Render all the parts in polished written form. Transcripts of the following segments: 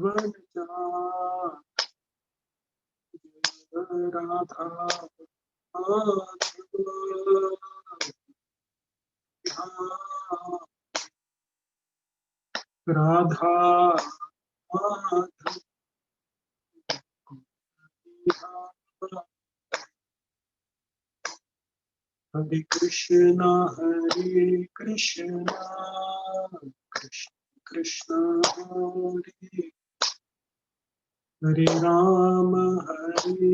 वनजा राधा राधा माधव हरे कृष्णा कृष्ण कृष्ण हरे हरे राम हरे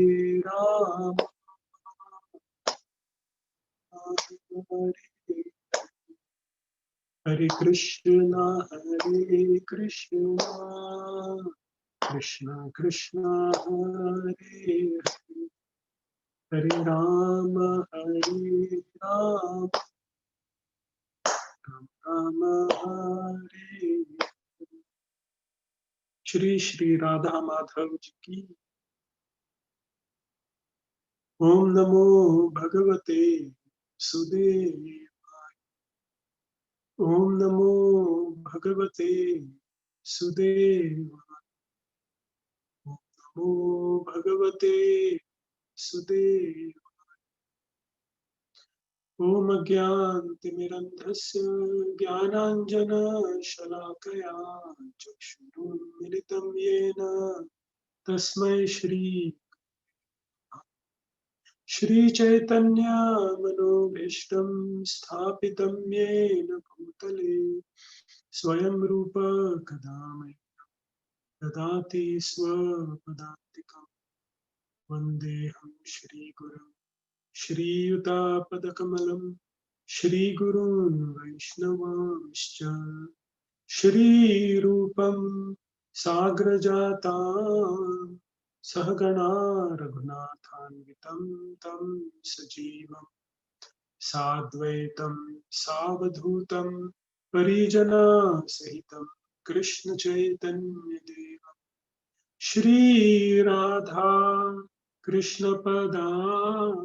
हरे कृष्ण कृष्ण कृष्ण हरे हरे राम राम राम हरे। श्री श्री राधा माधव जी की। ओम नमो भगवते सुदेवाय। ओम नमो भगवते सुदेवाय। ओम नमो भगवते सुदेवाय। ओम अज्ञानतिमिरन्धस्य ज्ञानाञ्जनशलाकया चक्षुरुन्मिलितं येन तस्मै श्रीचैतन्य मनोभीष्टं स्थापितं येन भूतले स्वयं रूप कदा मह्यं ददाति स्वपदान्तिकं। वन्देऽहं श्रीगुरुं श्रीयुतापदकमलं श्रीगुरून् वैष्णवांश्च श्रीरूपं साग्रजातां सहगणा रघुनाथान्वितं तं सजीवं साद्वैतं सावधूतं परिजनसहितं कृष्णचैतन्यदेवं श्रीराधा कृष्णपदान्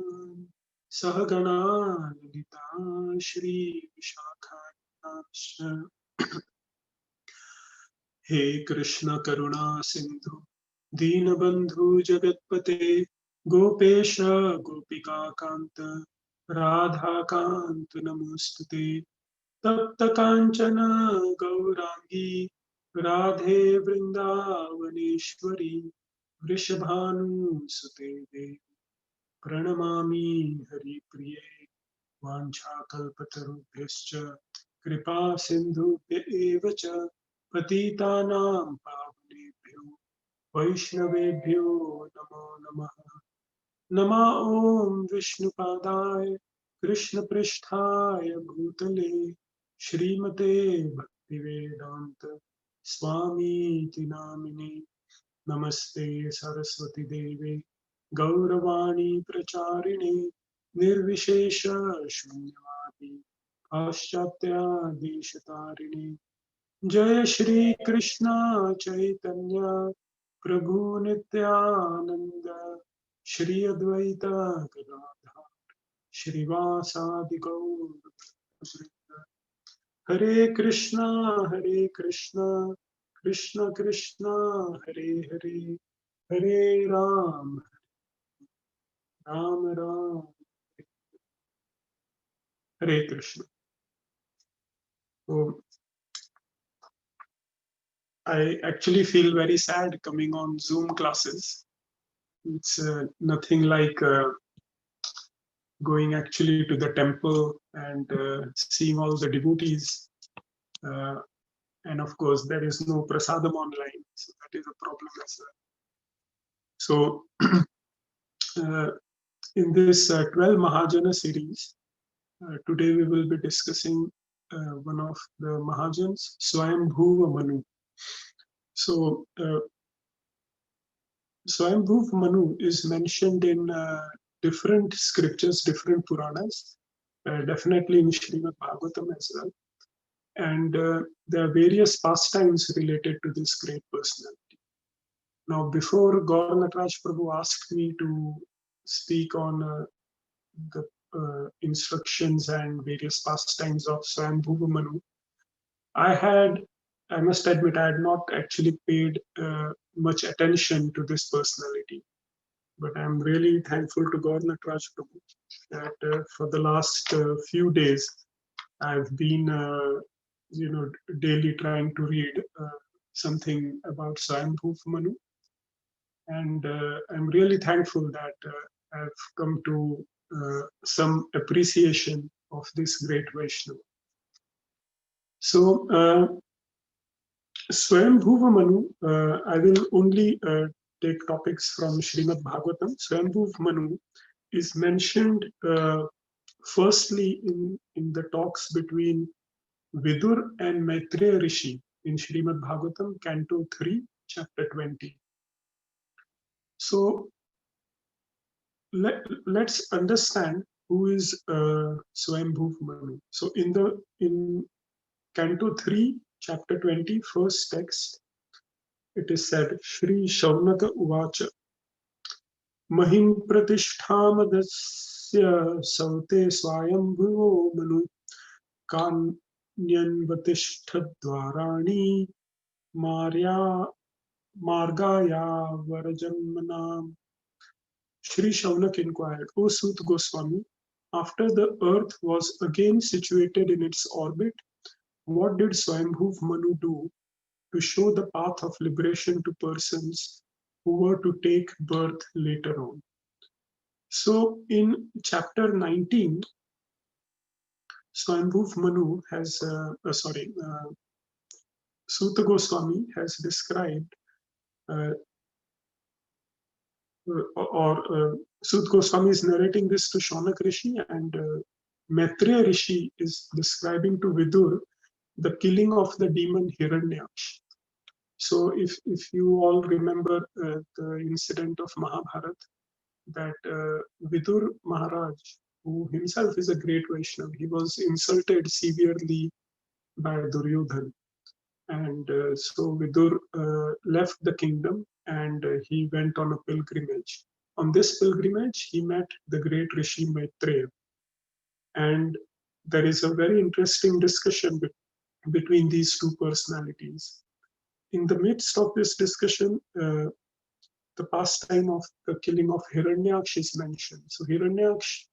सहगणा ललिता श्रीविशाखान्वितांश्च। हे कृष्ण करुणा सिंधु दीनबंधु जगतपते गोपेश गोपिका कांत राधा कांत नमोस्तुते। तप्त कांचन गौरांगी राधे वृंदावनेश्वरी वृषभानुसुते देवी प्रणमामि हरिप्रिये। वाञ्छाकल्पतरुभ्यश्च कृपा सिन्धुभ्य एव च पतितानां पावनेभ्यो वैष्णवेभ्यो नमो नमः। नमः ॐ विष्णुपादाय कृष्णपृष्ठाय भूतले श्रीमते भक्तिवेदान्त स्वामीति नामिने। नमस्ते सरस्वती देवे गौरवाणी प्रचारिणे निर्विशेष शून्यवादी पाश्चात्यादेशतारिणे। जय श्री कृष्ण चैतन्य प्रभु नित्यानंद श्री अद्वैत गदाधर श्रीवासादि गौर भक्तवृंद। हरे कृष्णा कृष्ण कृष्ण हरे हरे हरे राम राम राम हरे Krishna. So I actually feel very sad coming on Zoom classes. It's nothing like going actually to the temple and seeing all the devotees. Uh, and of course, there is no prasadam online, so that is a problem as well. So, in this 12 Mahajana series, today we will be discussing one of the Mahajans, Svayambhuva Manu. So, Svayambhuva Manu is mentioned in different scriptures, different Puranas, definitely in Srimad Bhagavatam as well. And there are various pastimes related to this great personality. Now, before Gaur Nataraj Prabhu asked me to speak on the instructions and various pastimes of Svayambhuva Manu, I had I must admit, I had not actually paid much attention to this personality. But I'm really thankful to God Nataraj Prabhu that for the last few days, I've been, daily trying to read something about Svayambhuva Manu. And I'm really thankful that I've come to some appreciation of this great Vaishnava. So, Svayambhuva Manu, I will only take topics from Srimad Bhagavatam. Svayambhuva Manu is mentioned firstly in the talks between Vidur and Maitreya Rishi in Srimad Bhagavatam, Canto 3, Chapter 20. So let's understand who is Swayambhuva Manu. So in Canto 3, Chapter 20, first text, it is said, Shri Shaunaka Uvacha Mahim Pratishthamadasya Saute Swayambhuvo Manu Kanyanvatishtadvarani Marya Margaya Varajanmanam. Shri Shaunak inquired, O Sut Goswami, after the earth was again situated in its orbit, what did Swayambhuv Manu do to show the path of liberation to persons who were to take birth later on? So in chapter 19, Swayambhuv Manu has, Suta Goswami has described Sut Goswami is narrating this to Shaunak Rishi, and Maitreya Rishi is describing to Vidur the killing of the demon Hiranyaksha. So if you all remember the incident of Mahabharata, that Vidur Maharaj, who himself is a great Vaishnava, he was insulted severely by Duryodhan. And so Vidur left the kingdom and he went on a pilgrimage. On this pilgrimage, he met the great Rishi Maitreya. And there is a very interesting discussion between these two personalities. In the midst of this discussion, the pastime of the killing of Hiranyaksha is mentioned. So Hiranyaksha,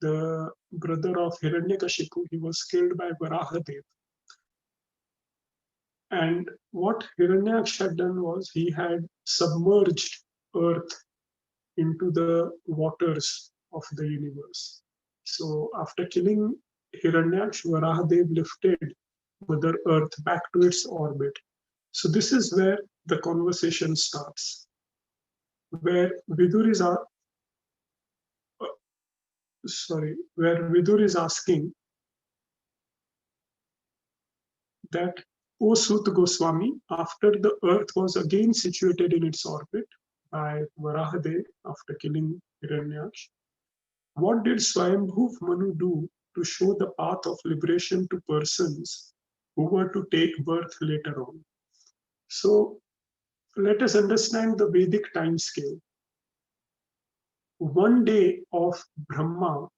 the brother of Hiranyakashipu, he was killed by Varahadev. And what Hiranyaksha had done was he had submerged earth into the waters of the universe. So after killing Hiranyaksha, Varahadev lifted Mother Earth back to its orbit. So this is where the conversation starts, where Vidur is asking that, O Sut Goswami, after the earth was again situated in its orbit by Varahadev after killing Hiranyaksha, what did Swayambhuv Manu do to show the path of liberation to persons who were to take birth later on? So let us understand the Vedic time scale. 1 day of Brahma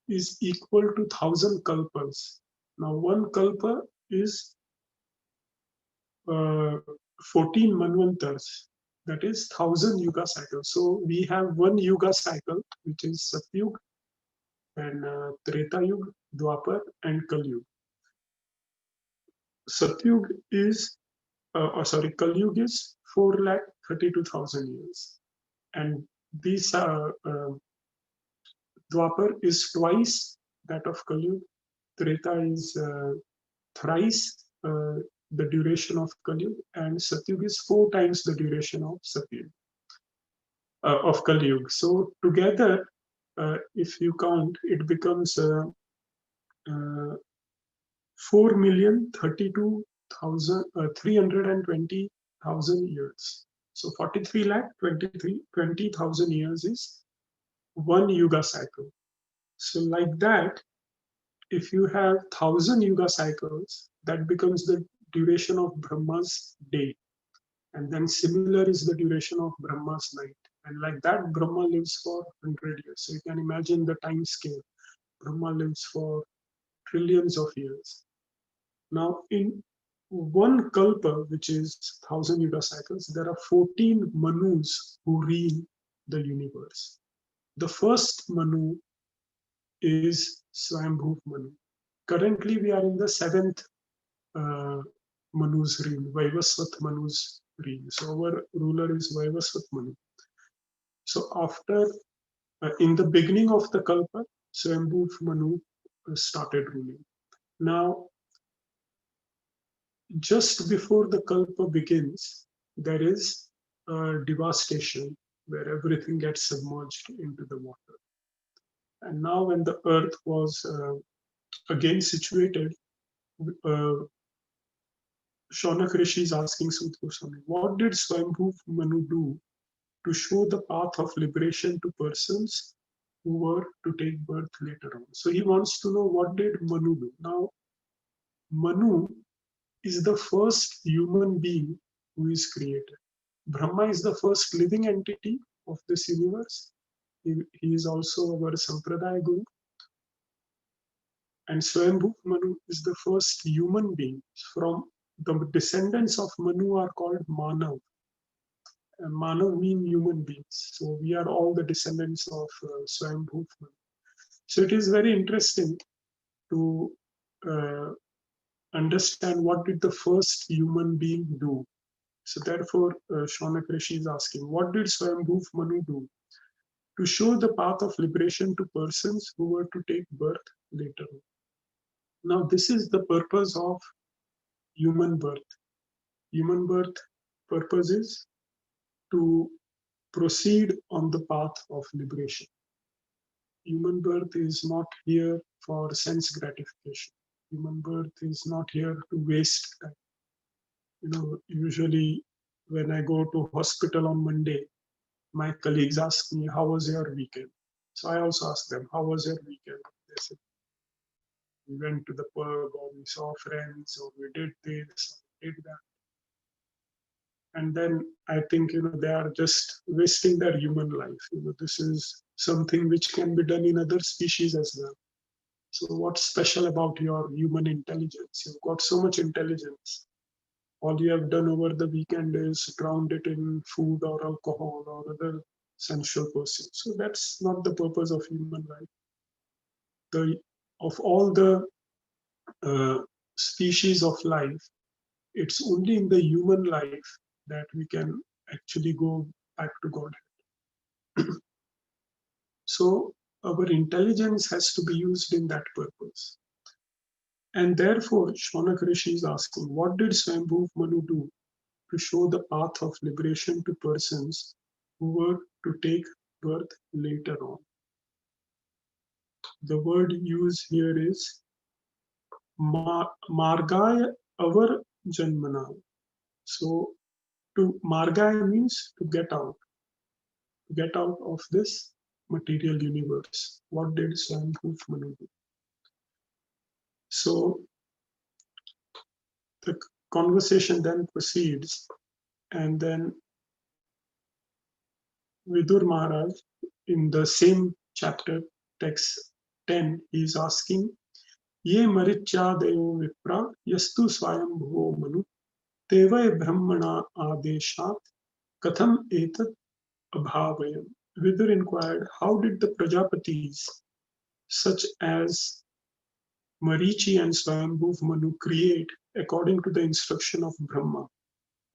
is equal to 1,000 kalpas. Now, one kalpa is 14 manvantars, that is 1,000 yuga cycles. So we have one yuga cycle, which is Satyug, and Treta Yuga, Dwapar, and Kali Yuga. Satyug is, Kali Yuga is 4,32,000 years, and these Dwapar is twice that of Kali Yuga. Treta is thrice the duration of Kali Yuga, and Satyug is 4 times the duration of Satyug, of Kali Yuga. So together, if you count, it becomes 4,032,320,000 years. So 43,20,000 years is one yuga cycle. So like that, if you have 1,000 yuga cycles, that becomes the duration of Brahma's day. And then similar is the duration of Brahma's night. And like that, Brahma lives for 100 years. So you can imagine the time scale. Brahma lives for trillions of years. Now, in one kalpa, which is 1,000 yuga cycles, there are 14 Manus who rule the universe. The first Manu is Svayambhuva Manu. Currently, we are in the seventh uh, Manu's reign, Vaivasvat Manu's reign. So our ruler is Vaivasvat Manu. So after, in the beginning of the Kalpa, Svayambhuva Manu started ruling. Now, just before the Kalpa begins, there is devastation where everything gets submerged into the water. And now, when the earth was again situated, uh, Shaunak Rishi is asking Sut Goswami, what did Swayambhuva Manu do to show the path of liberation to persons who were to take birth later on? So he wants to know, what did Manu do? Now, Manu is the first human being who is created. Brahma is the first living entity of this universe. He is also our Sampradaya Guru. And Swayambhuva Manu is the first human being. From the descendants of Manu are called Manav. And Manav mean human beings. So we are all the descendants of Swayambhuva Manu. So it is very interesting to understand what did the first human being do. So therefore, Shaunak Rishi is asking, what did Swayambhuva Manu do to show the path of liberation to persons who were to take birth later on? Now, this is the purpose of human birth. Human birth purpose is to proceed on the path of liberation. Human birth is not here for sense gratification. Human birth is not here to waste time. Usually when I go to hospital on Monday, my colleagues ask me, how was your weekend? So I also ask them, how was your weekend? They say, we went to the pub, or we saw friends, or we did this, or we did that. And then I think, they are just wasting their human life. This is something which can be done in other species as well. So what's special about your human intelligence? You've got so much intelligence. All you have done over the weekend is drowned it in food or alcohol or other sensual pursuits. So that's not the purpose of human life. Of all the species of life, it's only in the human life that we can actually go back to God. So our intelligence has to be used in that purpose. And therefore, Shaunak Rishi is asking, what did Swayambhuva Manu do to show the path of liberation to persons who were to take birth later on? The word used here is margaya avar janmana. So to margaya means to get out of this material universe. What did Swayambhuva Manu do? So the conversation then proceeds, and then Vidur Maharaj, in the same chapter, text 10, he is asking, Ye marichyadeyo vipra yastu swayambhuvo manu tevay brahmana adeshat katham etat abhavayam. Vidur inquired, how did the Prajapatis, such as Marichi and Swayambhuva Manu, create according to the instruction of Brahma?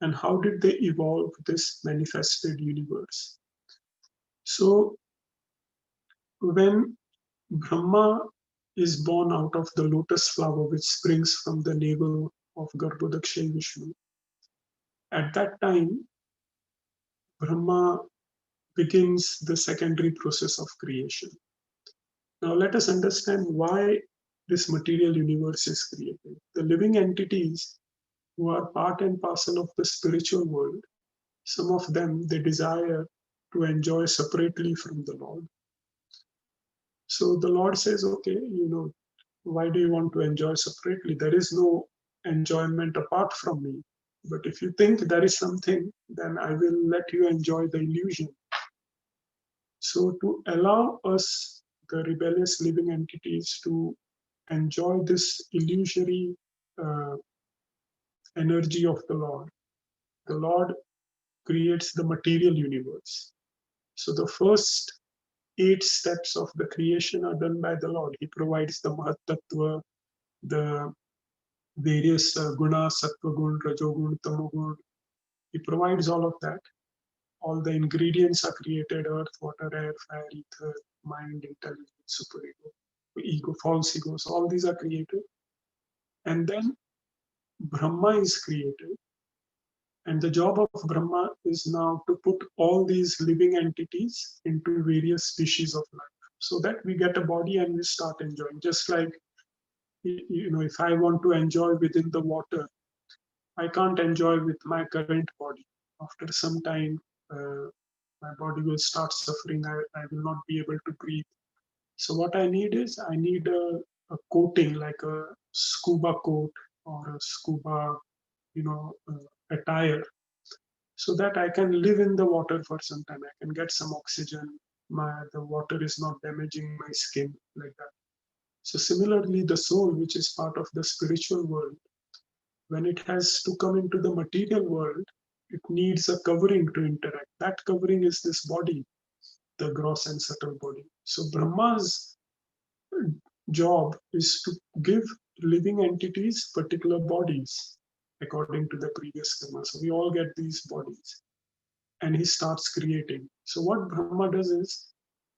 And how did they evolve this manifested universe? So when Brahma is born out of the lotus flower which springs from the navel of Garbhodakshay Vishnu, at that time, Brahma begins the secondary process of creation. Now let us understand why this material universe is created. The living entities who are part and parcel of the spiritual world, some of them, they desire to enjoy separately from the Lord. So the Lord says, okay, why do you want to enjoy separately? There is no enjoyment apart from me. But if you think there is something, then I will let you enjoy the illusion. So to allow us, the rebellious living entities, to enjoy this illusory energy of the Lord creates the material universe. So the first 8 steps of the creation are done by the Lord. He provides the Mahatattva, the various guna, sattva gun, rajogun, tamogun. He provides all of that. All the ingredients are created: earth, water, air, fire, ether, mind, intelligence, superego, ego, false egos. All these are created. And then Brahma is created. And the job of Brahma is now to put all these living entities into various species of life so that we get a body and we start enjoying. Just like, if I want to enjoy within the water, I can't enjoy with my current body. After some time, my body will start suffering. I will not be able to breathe. So what I need is I need a coating like a scuba coat or a scuba, attire, so that I can live in the water for some time. I can get some oxygen. The water is not damaging my skin like that. So similarly, the soul, which is part of the spiritual world, when it has to come into the material world, it needs a covering to interact. That covering is this body, the gross and subtle body. So Brahma's job is to give living entities particular bodies according to the previous karma. So we all get these bodies, and he starts creating. So what Brahma does is,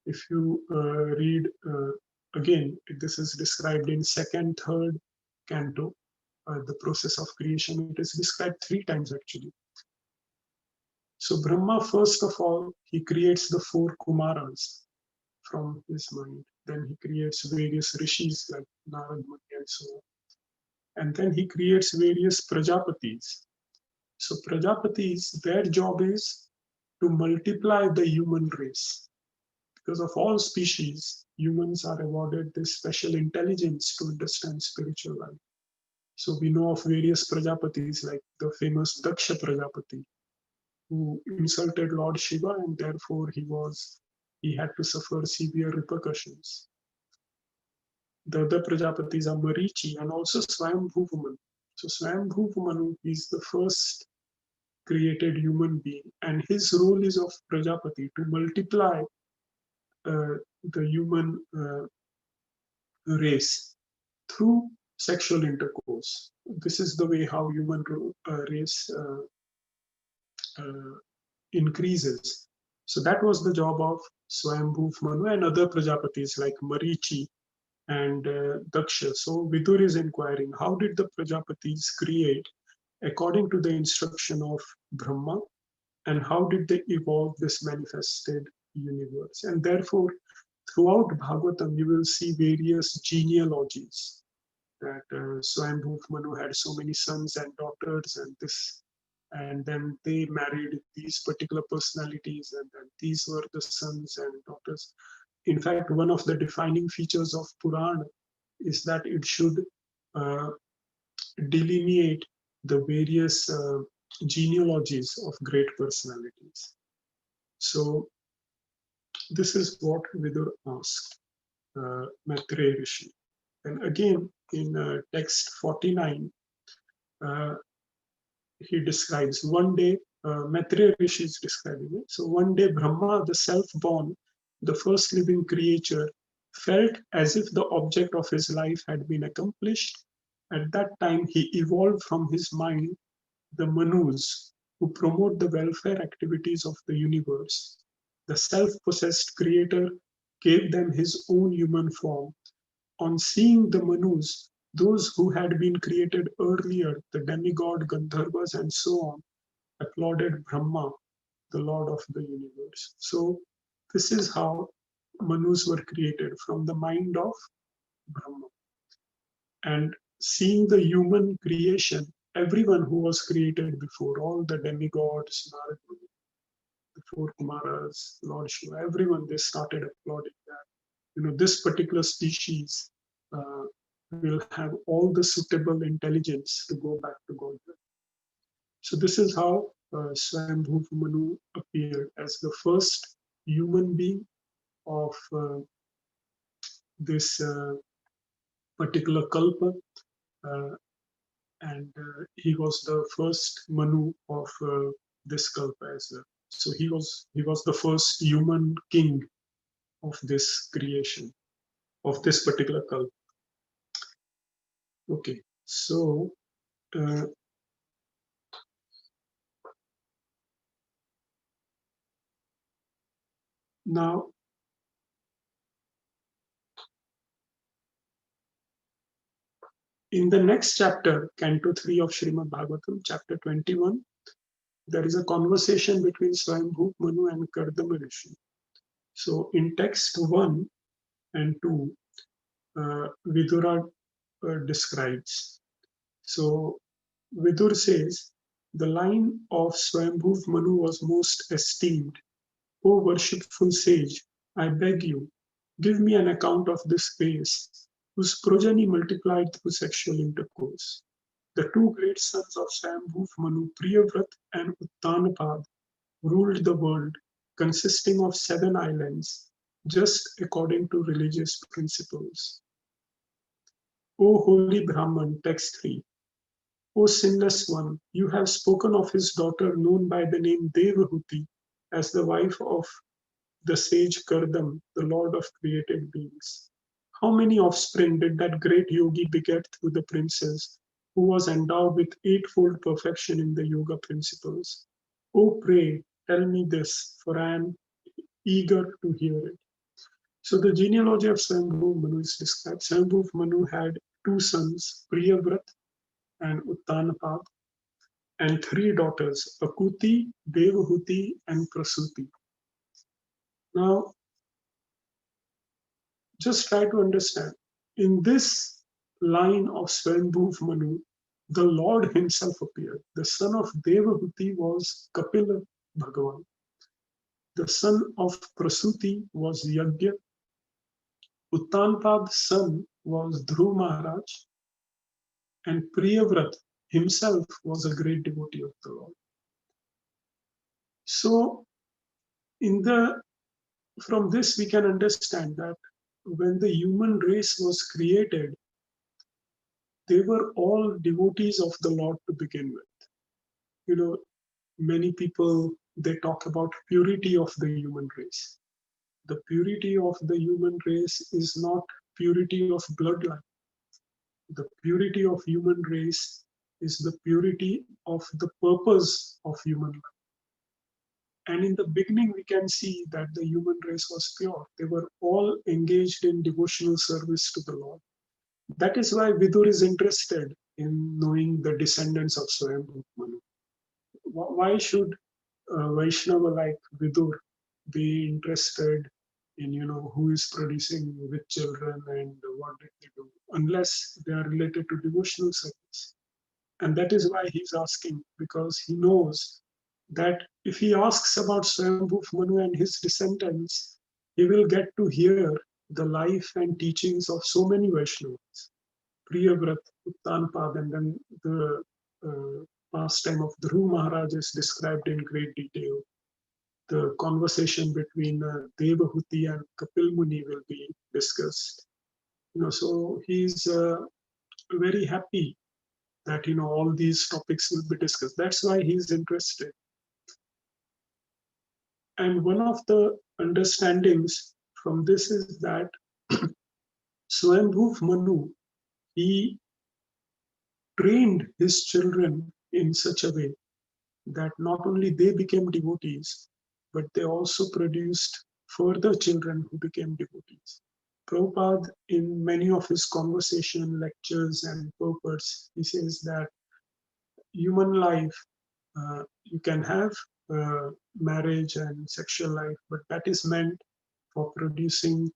if you read again, this is described in second, third canto, the process of creation. It is described 3 times actually. So Brahma, first of all, he creates the 4 Kumaras from his mind. Then he creates various rishis like Narad Muni and so on. And then he creates various Prajapatis. So Prajapatis, their job is to multiply the human race. Because of all species, humans are awarded this special intelligence to understand spiritual life. So we know of various Prajapatis, like the famous Daksha Prajapati, who insulted Lord Shiva, and therefore he had to suffer severe repercussions. The other Prajapatis are Marichi and also Svayambhuva Manu. So Svayambhuva Manu is the first created human being, and his role is of Prajapati to multiply the human race through sexual intercourse. This is the way how human race increases. So that was the job of Swayambhuv Manu and other Prajapatis like Marichi and Daksha. So Vidur is inquiring, how did the Prajapatis create according to the instruction of Brahma, and how did they evolve this manifested universe? And therefore, throughout Bhagavatam, you will see various genealogies that Swayambhuv Manu had so many sons and daughters, and then they married these particular personalities, and then these were the sons and daughters. In fact, one of the defining features of Purana is that it should uh, delineate the various genealogies of great personalities. So this is what Vidur asked Maitreya Rishi. And again, in text 49, he describes one day, Maitreya Rishi is describing it. So one day, Brahma, the self-born, the first living creature, felt as if the object of his life had been accomplished. At that time, he evolved from his mind the Manus, who promote the welfare activities of the universe. The self-possessed creator gave them his own human form. On seeing the Manus, those who had been created earlier, the demigod, Gandharvas, and so on, applauded Brahma, the Lord of the universe. So, this is how Manus were created from the mind of Brahma. And seeing the human creation, everyone who was created before, all the demigods, Narad Muni, the 4 Kumaras, Lord Shiva, everyone, they started applauding that. This particular species will have all the suitable intelligence to go back to Godhead. So this is how Swayambhuva Manu appeared as the first human being of this particular kalpa. Uh, and he was the first Manu of this kalpa as well. So he was the first human king of this creation, of this particular kalpa. Okay, so uh, now in the next chapter, Canto 3 of Srimad Bhagavatam, chapter 21, there is a conversation between Svayambhuva Manu and Kardama Rishi. So in text 1 and 2, Vidura describes. So Vidur says, the line of Swayambhuv Manu was most esteemed. O worshipful sage, I beg you, give me an account of this race, whose progeny multiplied through sexual intercourse. The two great sons of Swayambhuv Manu, Priyavrat and Uttanapad, ruled the world, consisting of 7 islands, just according to religious principles. O holy Brahman, text 3. O sinless one, you have spoken of his daughter known by the name Devahuti as the wife of the sage Kardam, the lord of created beings. How many offspring did that great yogi beget through the princess, who was endowed with eightfold perfection in the yoga principles? Oh, pray, tell me this, for I am eager to hear it. So the genealogy of Swayambhuva Manu is described. Swayambhuva Manu had 2 sons, Priyavrat and Uttanapad, and 3 daughters, Akuti, Devahuti, and Prasuti. Now, just try to understand. In this line of Svayambhuva Manu, the Lord himself appeared. The son of Devahuti was Kapila Bhagavan. The son of Prasuti was Yagya. Uttanpad's son was Dhruv Maharaj. And Priyavrat himself was a great devotee of the Lord. So, from this we can understand that when the human race was created, they were all devotees of the Lord to begin with. You know, many people, they talk about purity of the human race. The purity of the human race is not purity of bloodline. The purity of human race is the purity of the purpose of human life. And in the beginning, we can see that the human race was pure. They were all engaged in devotional service to the Lord. That is why Vidur is interested in knowing the descendants of Swayambhuva Manu. Why should Vaishnava like Vidur be interested in, who is producing with children and what did they do, unless they are related to devotional service? And that is why he's asking, because he knows that if he asks about Swayambhuva Manu and his descendants, he will get to hear the life and teachings of so many Vaishnavas. Priyavrat, Uttanpad, and then the pastime of Dhruv Maharaj is described in great detail. The conversation between Devahuti and Kapil Muni will be discussed. So he's very happy that all these topics will be discussed. That's why he's interested. And one of the understandings from this is that Swayambhuva Manu, he trained his children in such a way that not only they became devotees, but they also produced further children who became devotees. Prabhupada, in many of his conversation, lectures, and purports, he says that human life, you can have marriage and sexual life, but that is meant for producing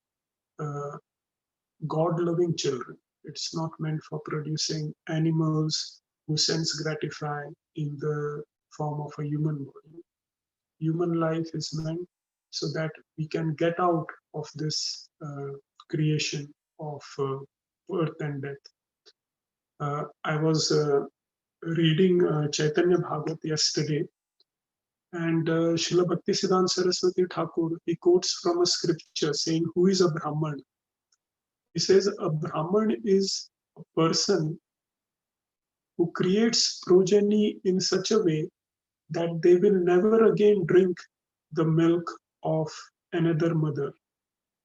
God-loving children. It's not meant for producing animals who sense gratify in the form of a human body. Human life is meant so that we can get out of this creation of birth and death. I was reading Chaitanya Bhagavat yesterday, and Srila Bhaktisiddhanta Saraswati Thakur, he quotes from a scripture saying, who is a Brahman? He says a Brahman is a person who creates progeny in such a way that they will never again drink the milk of another mother,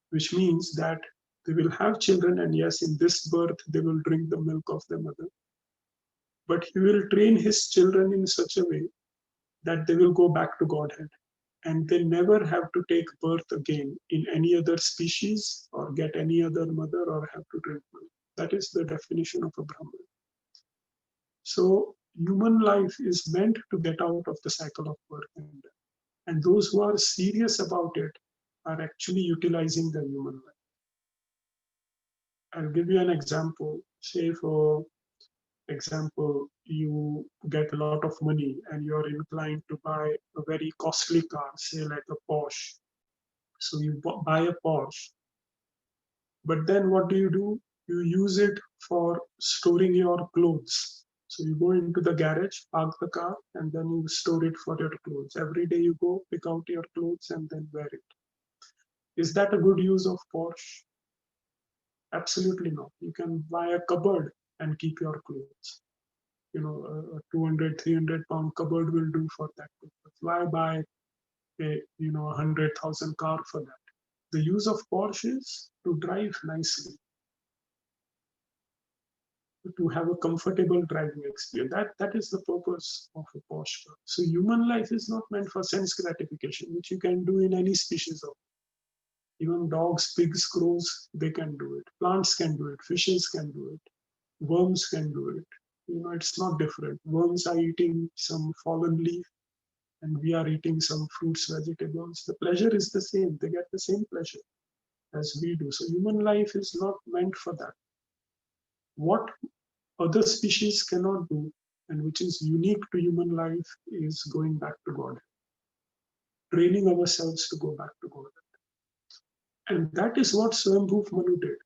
which means that they will have children, and yes, in this birth they will drink the milk of their mother, but he will train his children in such a way that they will go back to Godhead, and they never have to take birth again in any other species or get any other mother or have to drink milk. That is the definition of a Brahman. So human life is meant to get out of the cycle of birth and death. And those who are serious about it are actually utilizing the human life. I'll give you an example. Say, for example, you get a lot of money and you're inclined to buy a very costly car, say like a Porsche. So you buy a Porsche, but then what do? You use it for storing your clothes. So you go into the garage, park the car, and then you store it for your clothes. Every day you go pick out your clothes and then wear it. Is that a good use of Porsche? Absolutely not. You can buy a cupboard and keep your clothes. You know, a 200, 300 pound cupboard will do for that purpose. Why buy a, 100,000 car for that? The use of Porsche is to drive nicely, to have a comfortable driving experience. That is the purpose of a Porsche car. So human life is not meant for sense gratification, which you can do in any species of. Even dogs, pigs, crows, they can do it. Plants can do it. Fishes can do it. Worms can do it. It's not different. Worms are eating some fallen leaf, and we are eating some fruits, vegetables. The pleasure is the same. They get the same pleasure as we do. So human life is not meant for that. What other species cannot do, and which is unique to human life, is going back to God, training ourselves to go back to God. And that is what Svayambhuva Manu did.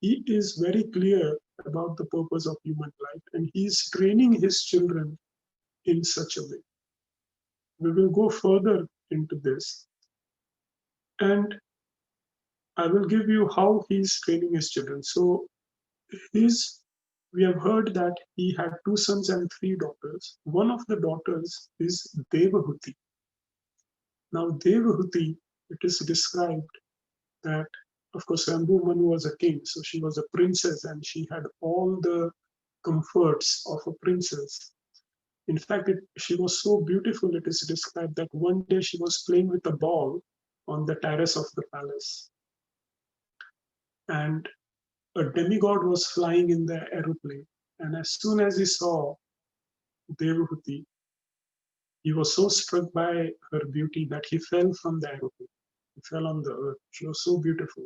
He is very clear about the purpose of human life, and he is training his children in such a way. We will go further into this, and I will give you how he is training his children. So we have heard that he had 2 sons and 3 daughters. One of the daughters is Devahuti. Now, Devahuti, it is described that, of course, Svayambhuva Manu was a king, so she was a princess and she had all the comforts of a princess. In fact, she was so beautiful, it is described that one day she was playing with a ball on the terrace of the palace. And a demigod was flying in the aeroplane. And as soon as he saw Devahuti, he was so struck by her beauty that he fell from the aeroplane. He fell on the earth. She was so beautiful,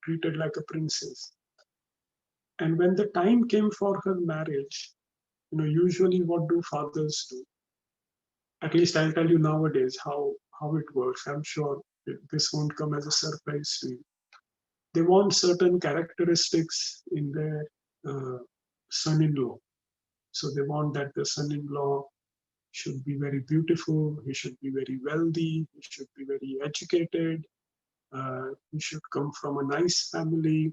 treated like a princess. And when the time came for her marriage, usually what do fathers do? At least I'll tell you nowadays how it works. I'm sure this won't come as a surprise to you. They want certain characteristics in their son-in-law. So they want that the son-in-law should be very beautiful, he should be very wealthy, he should be very educated, he should come from a nice family,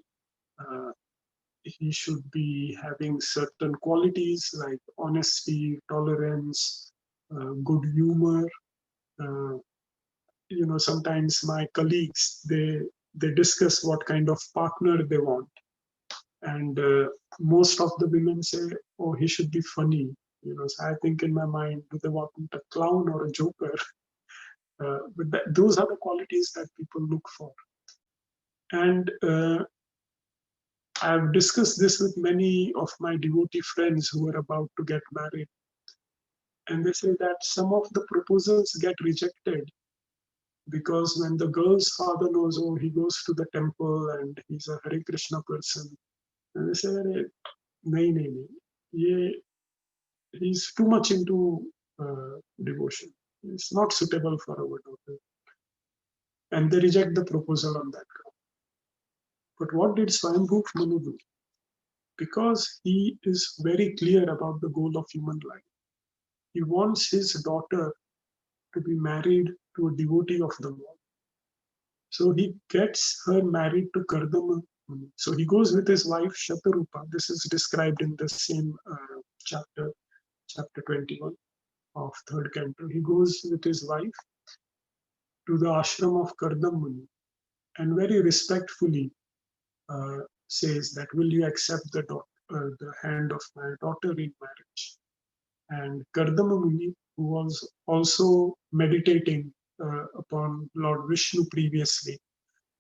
he should be having certain qualities like honesty, tolerance, good humor. Uh, sometimes my colleagues, they discuss what kind of partner they want. And most of the women say, oh, he should be funny. So I think in my mind, do they want a clown or a joker? But those are the qualities that people look for. And I've discussed this with many of my devotee friends who are about to get married. And they say that some of the proposals get rejected because when the girl's father knows, oh, he goes to the temple and he's a Hare Krishna person, and they say, nahi, he's too much into devotion. It's not suitable for our daughter. And they reject the proposal on that ground. But what did Svayambhuva Manu do? Because he is very clear about the goal of human life. He wants his daughter to be married to a devotee of the Lord. So he gets her married to Kardama Muni. So he goes with his wife Shatarupa. This is described in the same chapter, chapter 21 of third canto. He goes with his wife to the ashram of Kardam Muni and very respectfully says that, will you accept the hand of my daughter in marriage? And Kardama Muni, who was also meditating upon Lord Vishnu previously,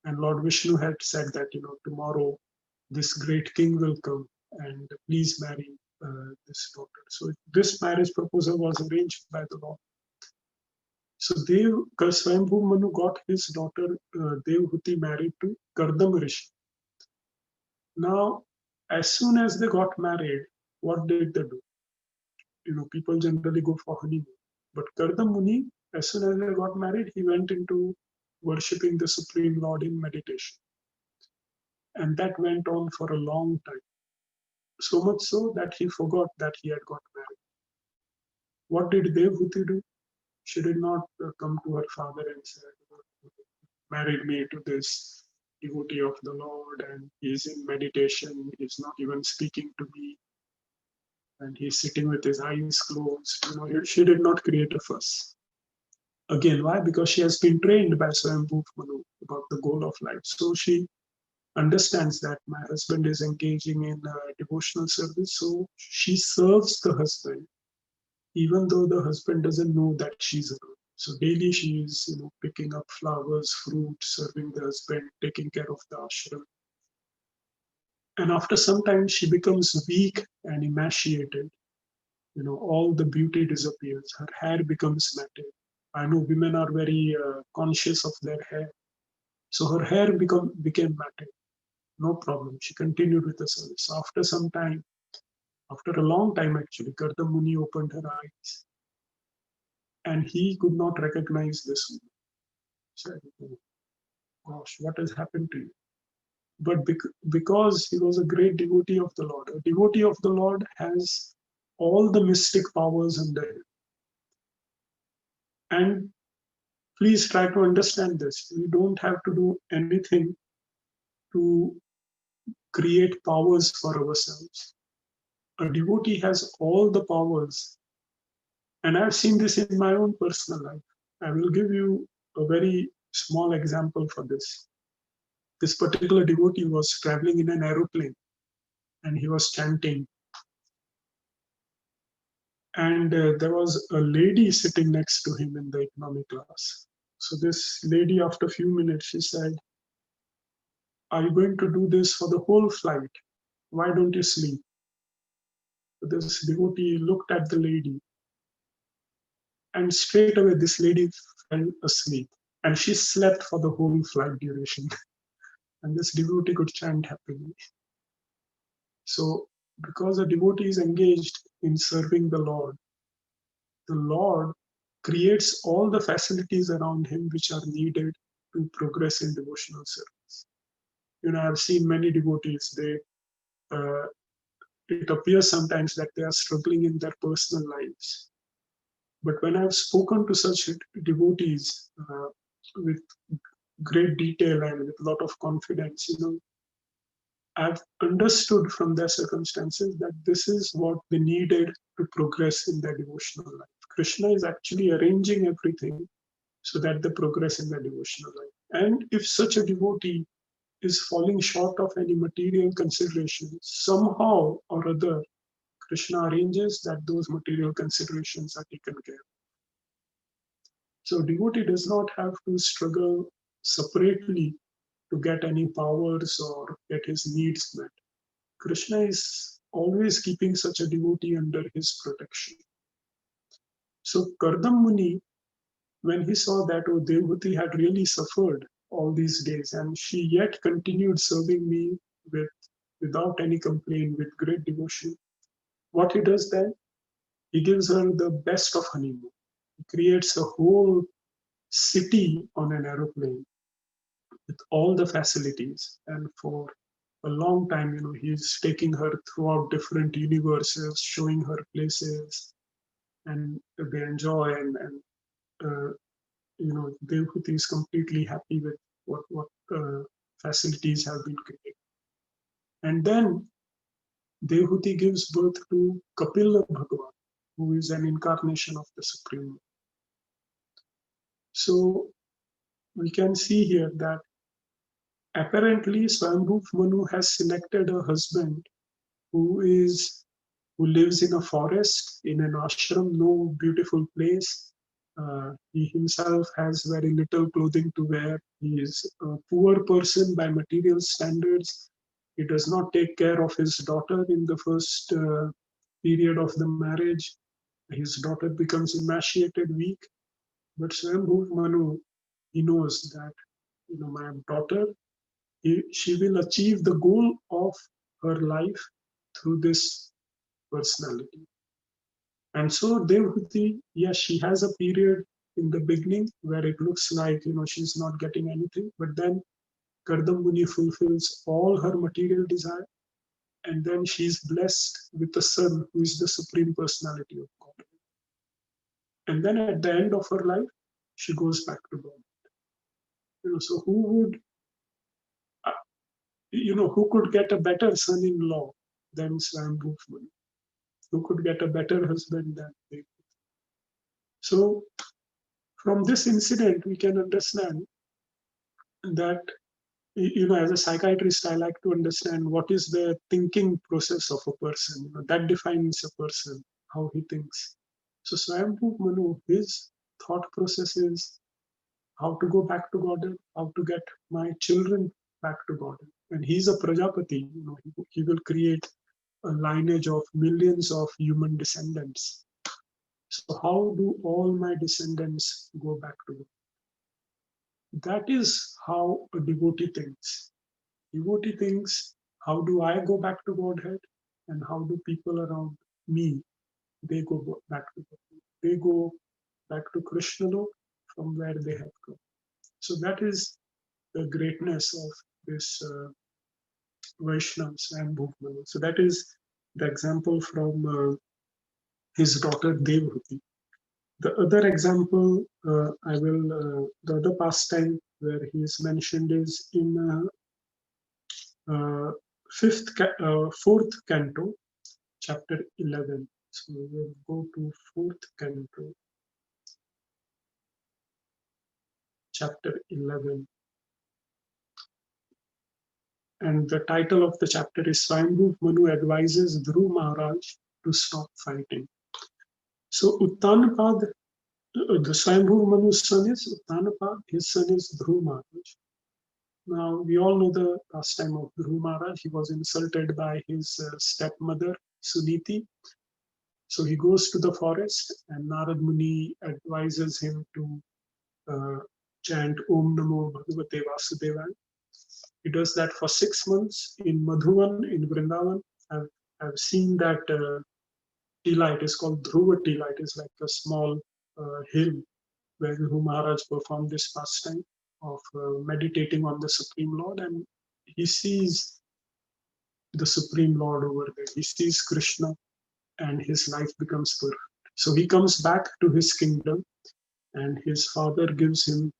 and Lord Vishnu had said that, tomorrow this great king will come and please marry this daughter. So this marriage proposal was arranged by the Lord. So Svayambhuva Manu got his daughter Devhuti married to Kardama Rishi. Now, as soon as they got married, what did they do? People generally go for honeymoon. But Kardam Muni, as soon as they got married, he went into worshipping the Supreme Lord in meditation. And that went on for a long time. So much so that he forgot that he had got married. What did Devhuti do? She did not come to her father and say, married me to this devotee of the Lord, and he is in meditation, he is not even speaking to me, and he's sitting with his eyes closed. She did not create a fuss. Again, why? Because she has been trained by Svayambhuva Manu about the goal of life. So she understands that my husband is engaging in devotional service. So she serves the husband, even though the husband doesn't know that she's around. So daily she is, picking up flowers, fruit, serving the husband, taking care of the ashram. And after some time, she becomes weak and emaciated. All the beauty disappears. Her hair becomes matted. I know women are very conscious of their hair. So her hair became matted. No problem. She continued with the service. After some time, after a long time actually, Kardam Muni opened her eyes and he could not recognize this woman. He said, oh, gosh, what has happened to you? But because he was a great devotee of the Lord, a devotee of the Lord has all the mystic powers under him. And please try to understand this. We don't have to do anything to create powers for ourselves. A devotee has all the powers. And I've seen this in my own personal life. I will give you a very small example for this. This particular devotee was traveling in an aeroplane and he was chanting. And there was a lady sitting next to him in the economy class. So this lady, after a few minutes, she said, are you going to do this for the whole flight? Why don't you sleep? So this devotee looked at the lady, and straight away this lady fell asleep. And she slept for the whole flight duration. And this devotee could chant happily. So, because a devotee is engaged in serving the Lord creates all the facilities around him which are needed to progress in devotional service. I've seen many devotees, it appears sometimes that they are struggling in their personal lives. But when I've spoken to such devotees with great detail and with a lot of confidence, I've understood from their circumstances that this is what they needed to progress in their devotional life. Krishna is actually arranging everything so that they progress in their devotional life. And if such a devotee is falling short of any material considerations, somehow or other, Krishna arranges that those material considerations are taken care of. So devotee does not have to struggle separately to get any powers or get his needs met. Krishna is always keeping such a devotee under his protection. So Kardam Muni, when he saw that, oh, Devhuti had really suffered all these days and she yet continued serving me without any complaint, with great devotion, what he does then? He gives her the best of honeymoon. He creates a whole city on an aeroplane with all the facilities. And for a long time, he's taking her throughout different universes, showing her places, and they enjoy. And Devhuti is completely happy with what facilities have been created. And then Dehuti gives birth to Kapila Bhagavan, who is an incarnation of the Supreme. So we can see here that apparently Svayambhuva Manu has selected a husband who lives in a forest, in an ashram, no beautiful place. He himself has very little clothing to wear. He is a poor person by material standards. He does not take care of his daughter in the first period of the marriage. His daughter becomes emaciated, weak. But Swayambhuva Manu, he knows that, my daughter, she will achieve the goal of her life through this personality. And so Devhuti, yes, she has a period in the beginning where it looks like, she's not getting anything, but then Kardam Muni fulfills all her material desire, and then she's blessed with a son who is the supreme personality of God. And then at the end of her life, she goes back to God. So who would, who could get a better son-in-law than Swayambhuva Manu? Who could get a better husband than Devhuti? So from this incident, we can understand that, as a psychiatrist, I like to understand what is the thinking process of a person. That defines a person, how he thinks. So Swayambhuva Manu, his thought process is how to go back to God, how to get my children back to God. And he's a Prajapati, he will create a lineage of millions of human descendants. So how do all my descendants go back to God? That is how a devotee thinks. Devotee thinks, how do I go back to Godhead? And how do people around me, they go back to Godhead? They go back to Krishna from where they have come. So that is the greatness of this Vaishnavas and Bhuvmanu. So that is the example from his daughter Devhuti. The other example, the other pastime where he is mentioned is in fourth canto, chapter 11. So we will go to fourth canto, chapter 11. And the title of the chapter is Svayambhuva Manu advises Dhruv Maharaj to stop fighting. So Uttanapad, the Svayambhuva Manu's son is Uttanapad, his son is Dhruv Maharaj. Now, we all know the pastime of Dhruv Maharaj. He was insulted by his stepmother, Suniti. So he goes to the forest, and Narad Muni advises him to chant Om Namo Bhagavate Vasudevaya. He does that for 6 months in Madhuvan, in Vrindavan. I've seen that Tila. It is called Dhruva Tila. It is like a small hill where Dhruva Maharaj performed this pastime of meditating on the Supreme Lord, and he sees the Supreme Lord over there. He sees Krishna, and his life becomes perfect. So he comes back to his kingdom, and his father gives him,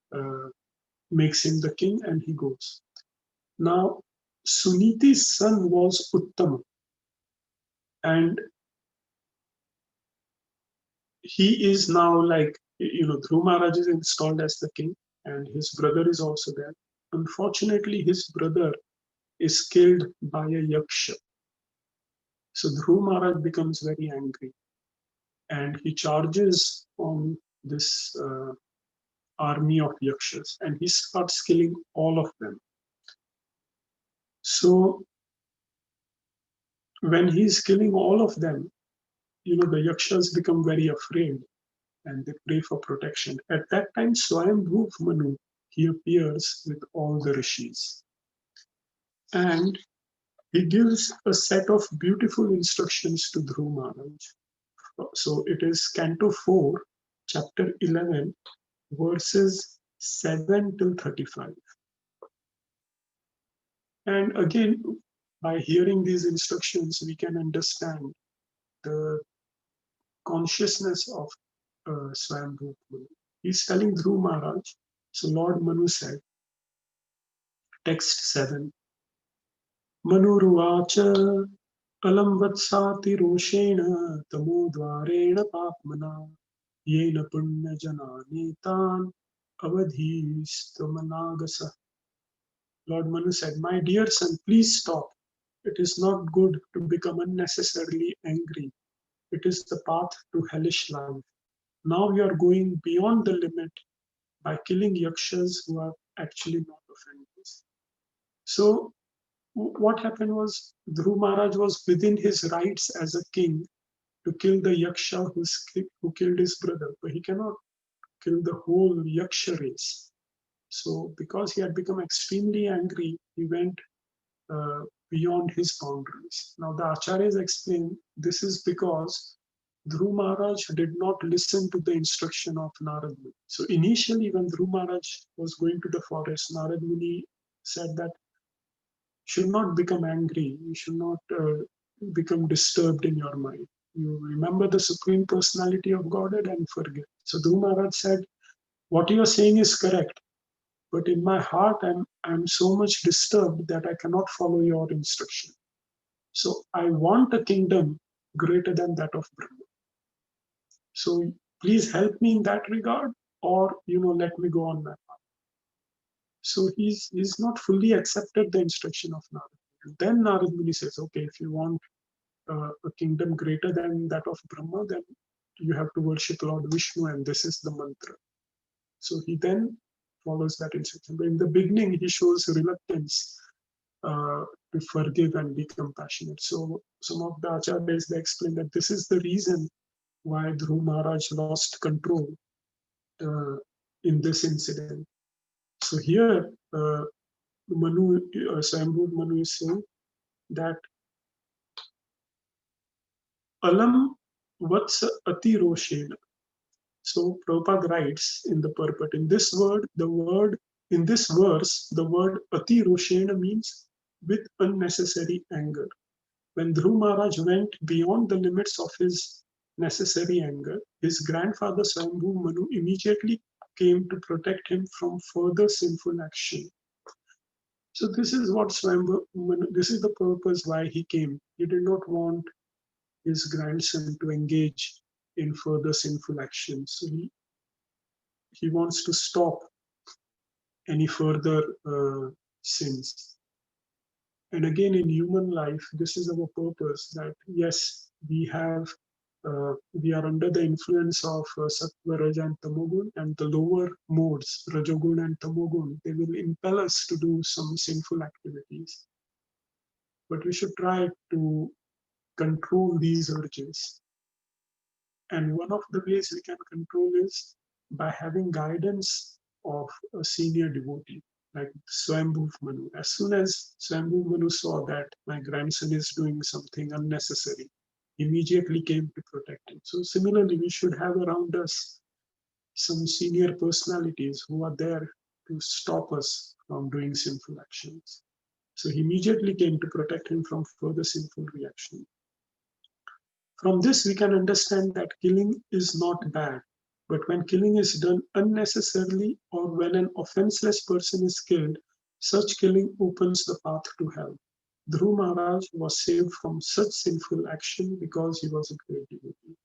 makes him the king, and he goes. Now, Suniti's son was Uttama, and he is now like, Dhruv Maharaj is installed as the king, and his brother is also there. Unfortunately, his brother is killed by a yaksha. So Dhruv Maharaj becomes very angry, and he charges on this army of yakshas, and he starts killing all of them. So when he's killing all of them, the yakshas become very afraid, and they pray for protection. At that time, Swayambhuva Manu, he appears with all the rishis, and he gives a set of beautiful instructions to Dhruv Maharaj. So it is Canto 4, Chapter 11, verses 7 till 35. And again, by hearing these instructions, we can understand the consciousness of Swayambhuva Manu. He's telling Dhruv Maharaj, so Lord Manu said, text 7, Manuruvacha Alam vatsati roshena tamodvarena papmana yena punya jananitan avadhistamanagasa. Lord Manu said, "My dear son, please stop. It is not good to become unnecessarily angry. It is the path to hellish life. Now you are going beyond the limit by killing yakshas who are actually not offenders." So what happened was Dhruv Maharaj was within his rights as a king to kill the yaksha who killed his brother, but he cannot kill the whole yaksha race. So because he had become extremely angry, he went uh, beyond his boundaries. Now the acharyas explain this is because Dhruv Maharaj did not listen to the instruction of Narad Muni. So initially, when Dhruv Maharaj was going to the forest, Narad Muni said that should not become angry. You should not become disturbed in your mind. You remember the Supreme Personality of Godhead and forget. So Dhruv Maharaj said, what you are saying is correct, but in my heart, I'm so much disturbed that I cannot follow your instruction. So I want a kingdom greater than that of Brahma. So please help me in that regard, or let me go on my path. So he's not fully accepted the instruction of Narad. And then Narad Muni says, okay, if you want a kingdom greater than that of Brahma, then you have to worship Lord Vishnu, and this is the mantra. So he then follows that instruction. But in the beginning, he shows reluctance to forgive and be compassionate. So some of the acharyas, they explain that this is the reason why Dhruv Maharaj lost control uh, in this incident. So here, Svayambhuva Manu is saying that alam vatsa ati roshena. So Prabhupada writes in the purport, in this verse, the word ati roshena means with unnecessary anger. When Dhruv Maharaj went beyond the limits of his necessary anger, his grandfather Svayambhuva Manu immediately came to protect him from further sinful action. So this is what Svayambhuva Manu, this is the purpose why he came. He did not want his grandson to engage in further sinful actions. So he wants to stop any further sins. And again, in human life, this is our purpose, that yes, we are under the influence of Sattva, Raja, and Tamogun, and the lower modes, Rajogun and Tamogun, they will impel us to do some sinful activities. But we should try to control these urges. And one of the ways we can control is by having guidance of a senior devotee, like Svayambhuva Manu. As soon as Svayambhuva Manu saw that my grandson is doing something unnecessary, immediately came to protect him. So similarly, we should have around us some senior personalities who are there to stop us from doing sinful actions. So he immediately came to protect him from further sinful reaction. From this, we can understand that killing is not bad, but when killing is done unnecessarily or when an offenseless person is killed, such killing opens the path to hell. Dhruv Maharaj was saved from such sinful action because he was a great devotee.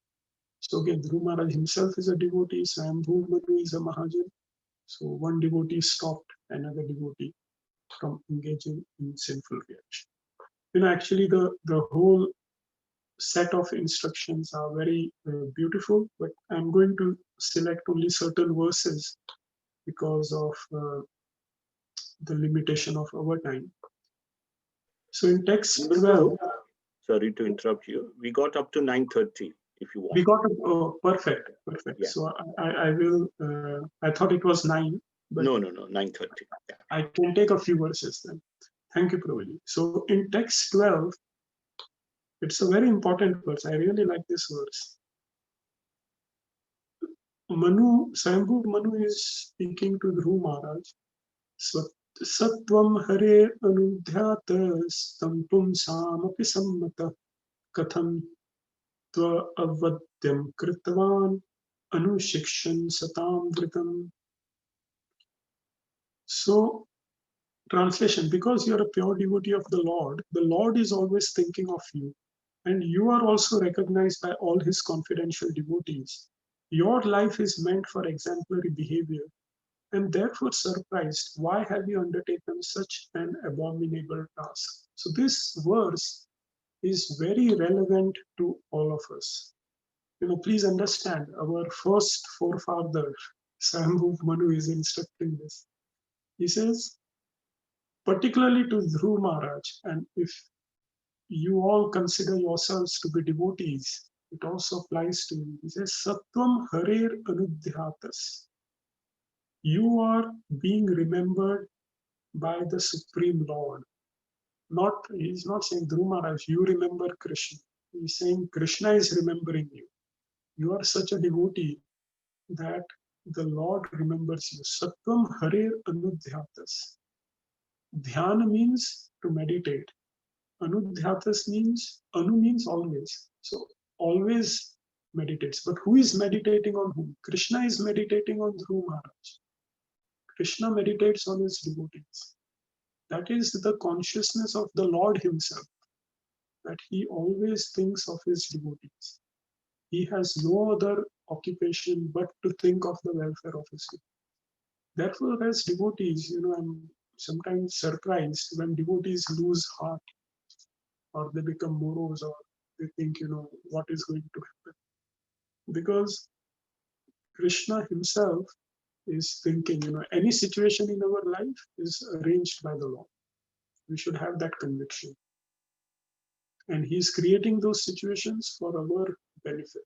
So again, Dhruv Maharaj himself is a devotee, Svayambhuva Manu is a Mahajan. So one devotee stopped another devotee from engaging in sinful reaction. Actually, the whole set of instructions are very beautiful, but I'm going to select only certain verses because of the limitation of our time. So in text 12, sorry to interrupt you. We got up to 9:30. If you want, we got perfect. Yeah. So I will. I thought it was 9. But no, 9:30. Yeah. I can take a few verses then. Thank you, Pravali. So in text 12, it's a very important verse. I really like this verse. Svayambhuva Manu is speaking to Dhruv Maharaj. Sattvam hare anudhyatas tam samapi sammata katham tva avadyam kritvan anushikshan satam vritam. So, translation, because you are a pure devotee of the Lord is always thinking of you. And you are also recognized by all his confidential devotees. Your life is meant for exemplary behavior, and therefore surprised, why have you undertaken such an abominable task? So this verse is very relevant to all of us. Please understand, our first forefather, Svayambhuva Manu, is instructing this. He says, particularly to Dhruv Maharaj, and if you all consider yourselves to be devotees, it also applies to you. He says, Sattvam Harer Anudhyatas. You are being remembered by the Supreme Lord. He's not saying, Dhruv Maharaj, you remember Krishna. He's saying Krishna is remembering you. You are such a devotee that the Lord remembers you. Sattvam Harer Anudhyatas. Dhyana means to meditate. Anudhyatas means, Anu means always. So always meditates. But who is meditating on whom? Krishna is meditating on Dhruv Maharaj. Krishna meditates on his devotees. That is the consciousness of the Lord himself, that he always thinks of his devotees. He has no other occupation but to think of the welfare of his devotees. Therefore, as devotees, I'm sometimes surprised when devotees lose heart or they become morose or they think, what is going to happen. Because Krishna himself is thinking, any situation in our life is arranged by the Lord. We should have that conviction. And he's creating those situations for our benefit.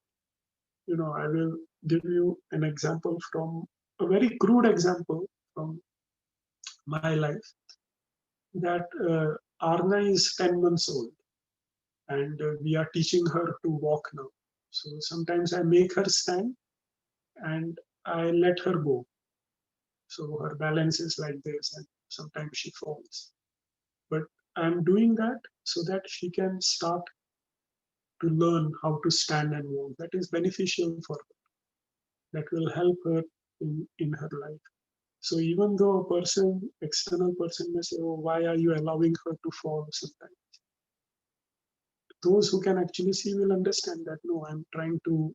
I will give you an example from a very crude example from my life, that Arna is 10 months old and we are teaching her to walk now. So sometimes I make her stand and I let her go. So her balance is like this and sometimes she falls. But I'm doing that so that she can start to learn how to stand and walk. That is beneficial for her. That will help her in her life. So even though a person, external person may say, oh, why are you allowing her to fall sometimes? Those who can actually see will understand that, no, I'm trying to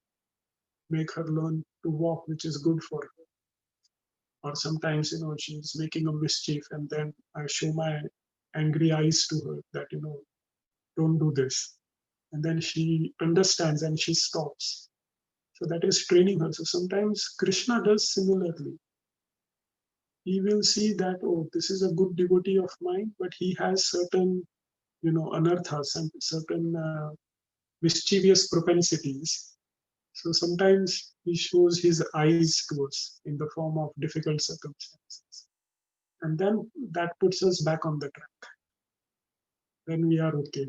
make her learn to walk, which is good for her. Or sometimes, she's making a mischief and then I show my angry eyes to her that, don't do this. And then she understands and she stops. So that is training her. So sometimes Krishna does similarly. He will see that, oh, this is a good devotee of mine, but he has certain, anarthas and certain mischievous propensities. So sometimes he shows his eyes to us in the form of difficult circumstances. And then that puts us back on the track. Then we are okay.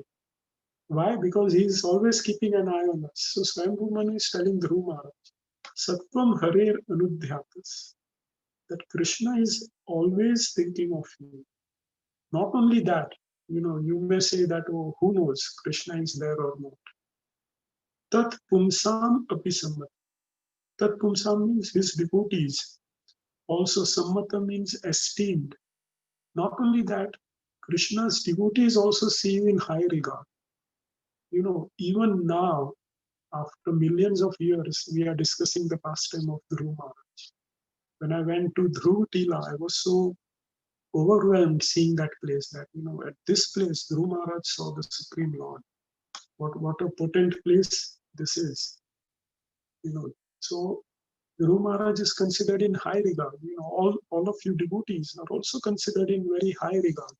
Why? Because he is always keeping an eye on us. So Svayambhuva Manu is telling Dhruv Maharaj, Sattvam Harer Anudhyatas, that Krishna is always thinking of you. Not only that, you may say that, oh, who knows, Krishna is there or not. Tat Pumsam Api Sammat. Tat Pumsam means his devotees. Also, Sammata means esteemed. Not only that, Krishna's devotees also see you in high regard. Even now, after millions of years, we are discussing the pastime of Dhruv Maharaj. When I went to Dhruv Tila, I was so overwhelmed seeing that place, that, at this place, Dhruv Maharaj saw the Supreme Lord. What a potent place this is. So Dhruv Maharaj is considered in high regard. All of you devotees are also considered in very high regard.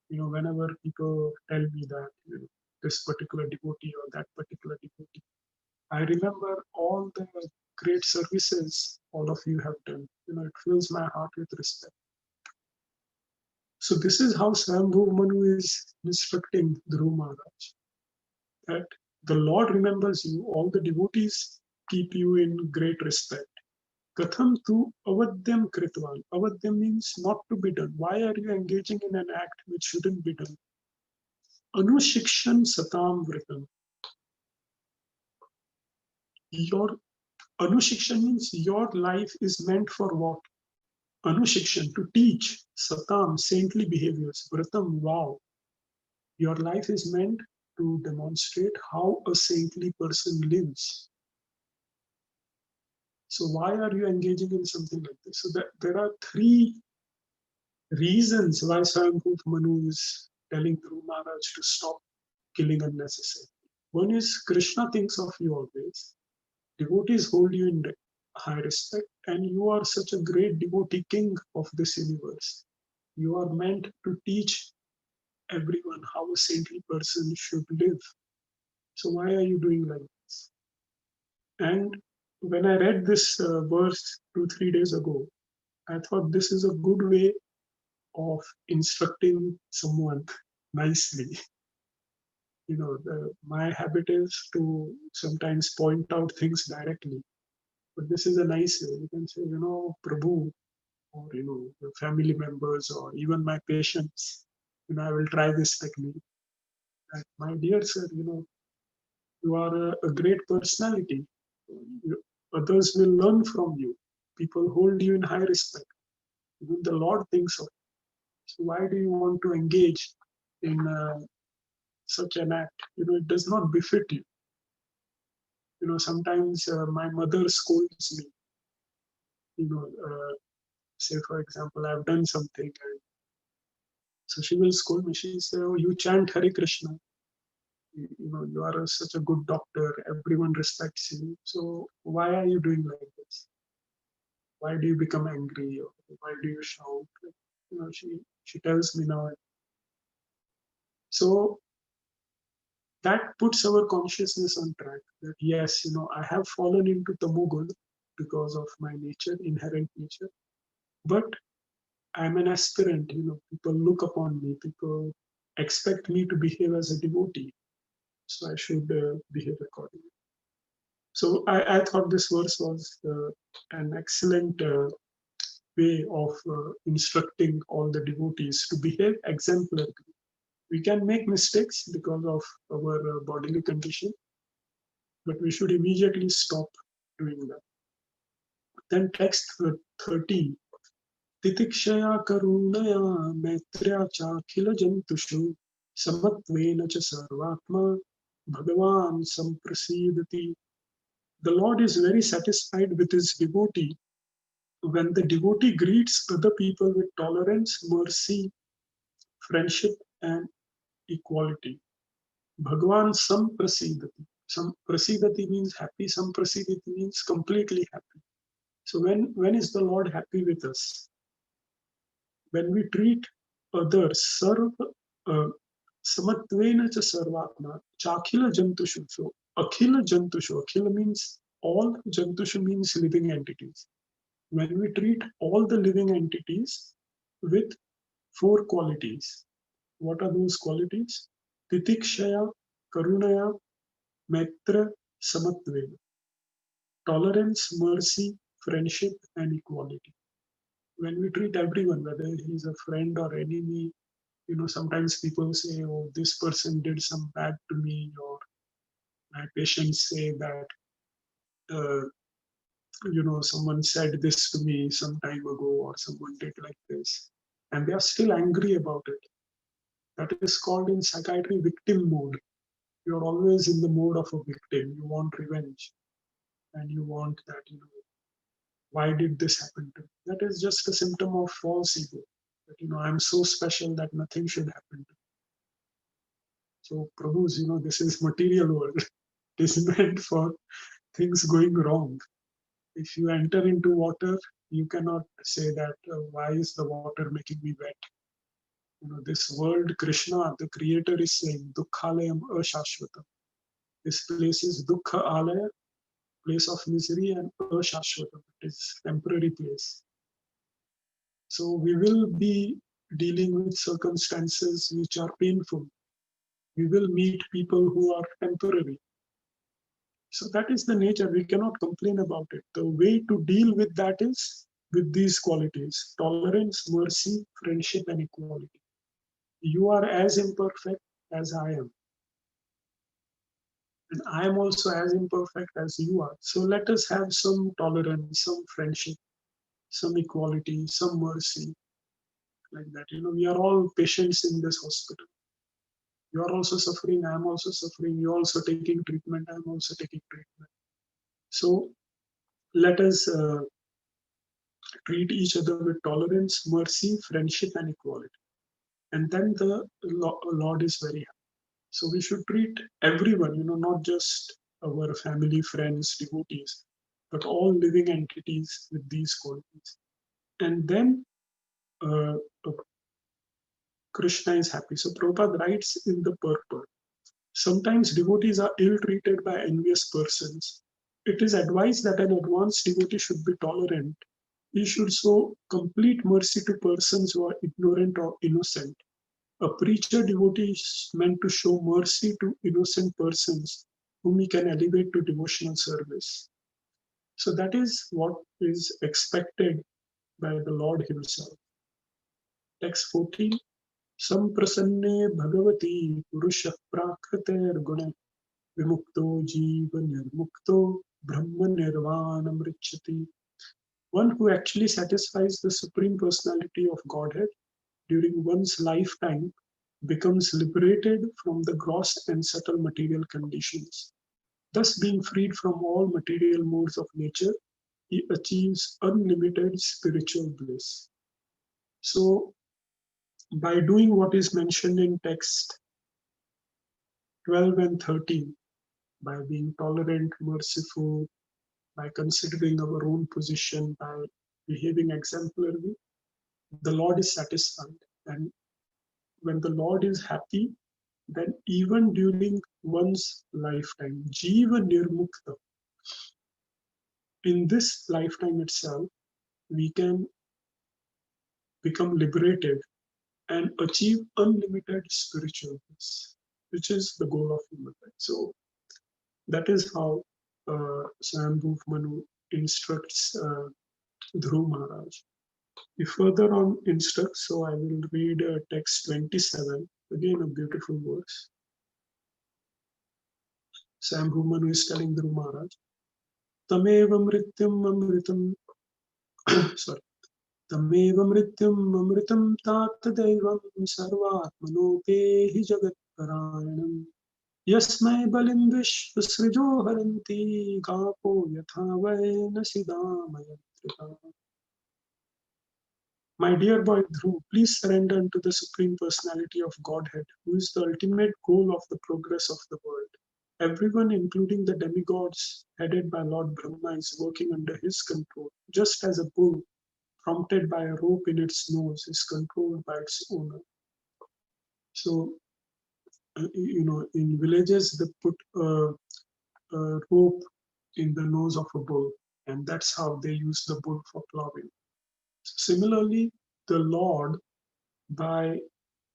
Whenever people tell me that, this particular devotee or that particular devotee, I remember all the great services all of you have done. It fills my heart with respect. So this is how Svayambhuva Manu is instructing Dhruv Maharaj, that the Lord remembers you, all the devotees keep you in great respect. Katham tu avadyam kritvan. Avadyam means not to be done. Why are you engaging in an act which shouldn't be done? Anushikshan satam vritam. Your Anushikshan means your life is meant for what? Anushikshan, to teach, satam, saintly behaviors, vratam, vow. Your life is meant to demonstrate how a saintly person lives. So why are you engaging in something like this? So there are three reasons why Svayambhuva Manu is telling Dhruv Maharaj to stop killing unnecessarily. One is Krishna thinks of you always. Devotees hold you in high respect, and you are such a great devotee king of this universe. You are meant to teach everyone how a saintly person should live. So why are you doing like this? And when I read this verse 2, 3 days ago, I thought this is a good way of instructing someone nicely. My habit is to sometimes point out things directly, but this is a nice way. You can say, Prabhu, or your family members, or even my patients. I will try this technique. That, my dear sir, you are a great personality. Others will learn from you. People hold you in high respect. Even the Lord thinks of you. So why do you want to engage in such an act? It does not befit you. Sometimes my mother scolds me. You know, uh, Say for example, I've done something, and so she will scold me. She say, "Oh, you chant Hare Krishna. You are such a good doctor. Everyone respects you. So why are you doing like this? Why do you become angry? Or why do you shout?" She tells me now. So that puts our consciousness on track. That yes, I have fallen into tamogul because of my nature, inherent nature. But I'm an aspirant. People look upon me. People expect me to behave as a devotee. So I should behave accordingly. So I thought this verse was an excellent way of instructing all the devotees to behave exemplarily. We can make mistakes because of our bodily condition, but we should immediately stop doing that. Then text 13. Titikshaya karunaya maitrya cha khila jantushu samatvena cha sarvatma bhagavan samprasidati. The Lord is very satisfied with his devotee when the devotee greets other people with tolerance, mercy, friendship, and equality. Bhagavan samprasidati. Samprasidati means happy, samprasidati means completely happy. So when is the Lord happy with us? When we treat others, samatvena cha sarvatma, chakhila jantushu. So akhila jantushu. Akhila means all, jantushu means living entities. When we treat all the living entities with four qualities. What are those qualities? Titikshaya, karunaya, maitra, samatvena. Tolerance, mercy, friendship, and equality. When we treat everyone, whether he's a friend or enemy, sometimes people say, oh, this person did some bad to me, or my patients say that, someone said this to me some time ago, or someone did like this, and they are still angry about it. That is called in psychiatry victim mode. You're always in the mode of a victim. You want revenge, and you want that, why did this happen to me? That is just a symptom of false ego. That, I'm so special that nothing should happen to me. So, Prabhus, this is material world. It is meant for things going wrong. If you enter into water, you cannot say that, why is the water making me wet? This world, Krishna, the creator, is saying, Dukkhalayam Ashashvatam. This place is Dukkha Alaya, place of misery, and Ashashvatam. It is temporary place. So we will be dealing with circumstances which are painful. We will meet people who are temporary. So that is the nature. We cannot complain about it. The way to deal with that is with these qualities: tolerance, mercy, friendship, and equality. You are as imperfect as I am. And I am also as imperfect as you are. So let us have some tolerance, some friendship, some equality, some mercy, like that. We are all patients in this hospital. You are also suffering, I am also suffering, you are also taking treatment, I am also taking treatment. So let us treat each other with tolerance, mercy, friendship, and equality. And then the Lord is very happy. So we should treat everyone, not just our family, friends, devotees, but all living entities with these qualities. And then uh, Krishna is happy. So Prabhupada writes in the purport, sometimes devotees are ill-treated by envious persons. It is advised that an advanced devotee should be tolerant. He should show complete mercy to persons who are ignorant or innocent. A preacher devotee is meant to show mercy to innocent persons whom he can elevate to devotional service. So that is what is expected by the Lord Himself. Text 14. Samprasanne Bhagavati Purusha Prakriter Guna Vimukto Jiva Nirmukto Brahma Nirvanam Richati. One who actually satisfies the Supreme Personality of Godhead during one's lifetime becomes liberated from the gross and subtle material conditions. Thus, being freed from all material modes of nature, he achieves unlimited spiritual bliss. So, by doing what is mentioned in text 12 and 13, by being tolerant, merciful, by considering our own position, by behaving exemplarily, the Lord is satisfied. And when the Lord is happy, then even during one's lifetime, Jiva Nirmukta, in this lifetime itself, we can become liberated and achieve unlimited spiritual bliss, which is the goal of human life. So that is how Svayambhuva Manu instructs Dhruv Maharaj. He further on instructs, so I will read text 27, again a beautiful verse. Svayambhuva Manu is telling Dhruv Maharaj, Tameva mrityam amritam, sorry, Tameva mrityam amritam tat devam sarvatmanopehi jagat paranam. Yasmai balim vishvasrijo haranti gapo yatha vaina sidamayantrita. My dear boy Dhruv, please surrender unto the Supreme Personality of Godhead, who is the ultimate goal of the progress of the world. Everyone, including the demigods headed by Lord Brahma, is working under his control, just as a bull, prompted by a rope in its nose, is controlled by its owner. So, in villages, they put a rope in the nose of a bull, and that's how they use the bull for plowing. Similarly, the Lord, by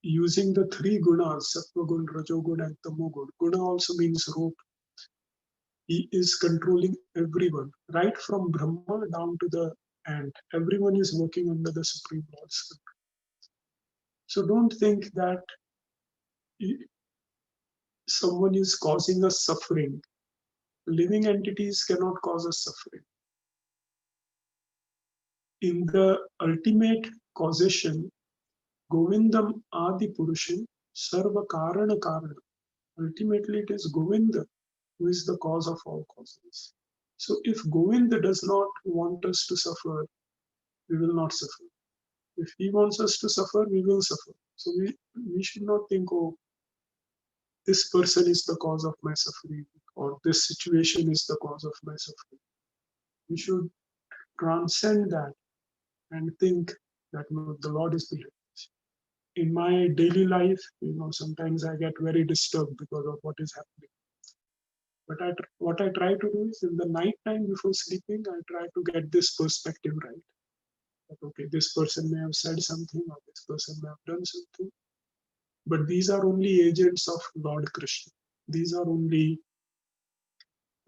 using the three gunas, sattva gun, rajogun, and tamogun. Guna also means rope. He is controlling everyone, right from Brahma down to the ant. Everyone is working under the Supreme Lord's control. So don't think that someone is causing us suffering. Living entities cannot cause us suffering. In the ultimate causation, Govindam Adi Purusham Sarva Karana Karana. Ultimately, it is Govinda who is the cause of all causes. So if Govinda does not want us to suffer, we will not suffer. If he wants us to suffer, we will suffer. So we should not think, oh, this person is the cause of my suffering, or this situation is the cause of my suffering. We should transcend that and think that no, the Lord is behind us. In my daily life, sometimes I get very disturbed because of what is happening. But what I try to do is in the night time before sleeping, I try to get this perspective right. That, okay, this person may have said something or this person may have done something. But these are only agents of Lord Krishna. These are only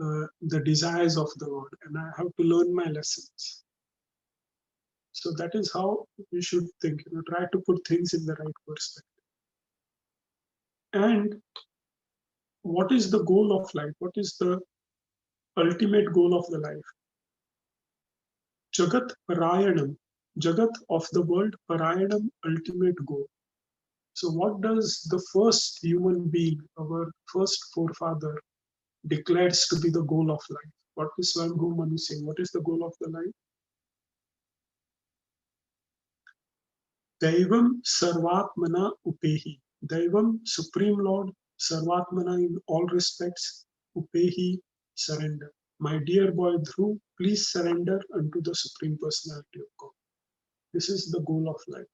the desires of the Lord. And I have to learn my lessons. So that is how we should think, try to put things in the right perspective. And what is the goal of life? What is the ultimate goal of the life? Jagat Parayanam, Jagat of the world, Parayanam, ultimate goal. So what does the first human being, our first forefather, declares to be the goal of life? What is Svayambhuva Manu saying? What is the goal of the life? Daivam Sarvatmana Upehi. Daivam, Supreme Lord, Sarvatmana in all respects, Upehi, surrender. My dear boy Dhruv, please surrender unto the Supreme Personality of God. This is the goal of life.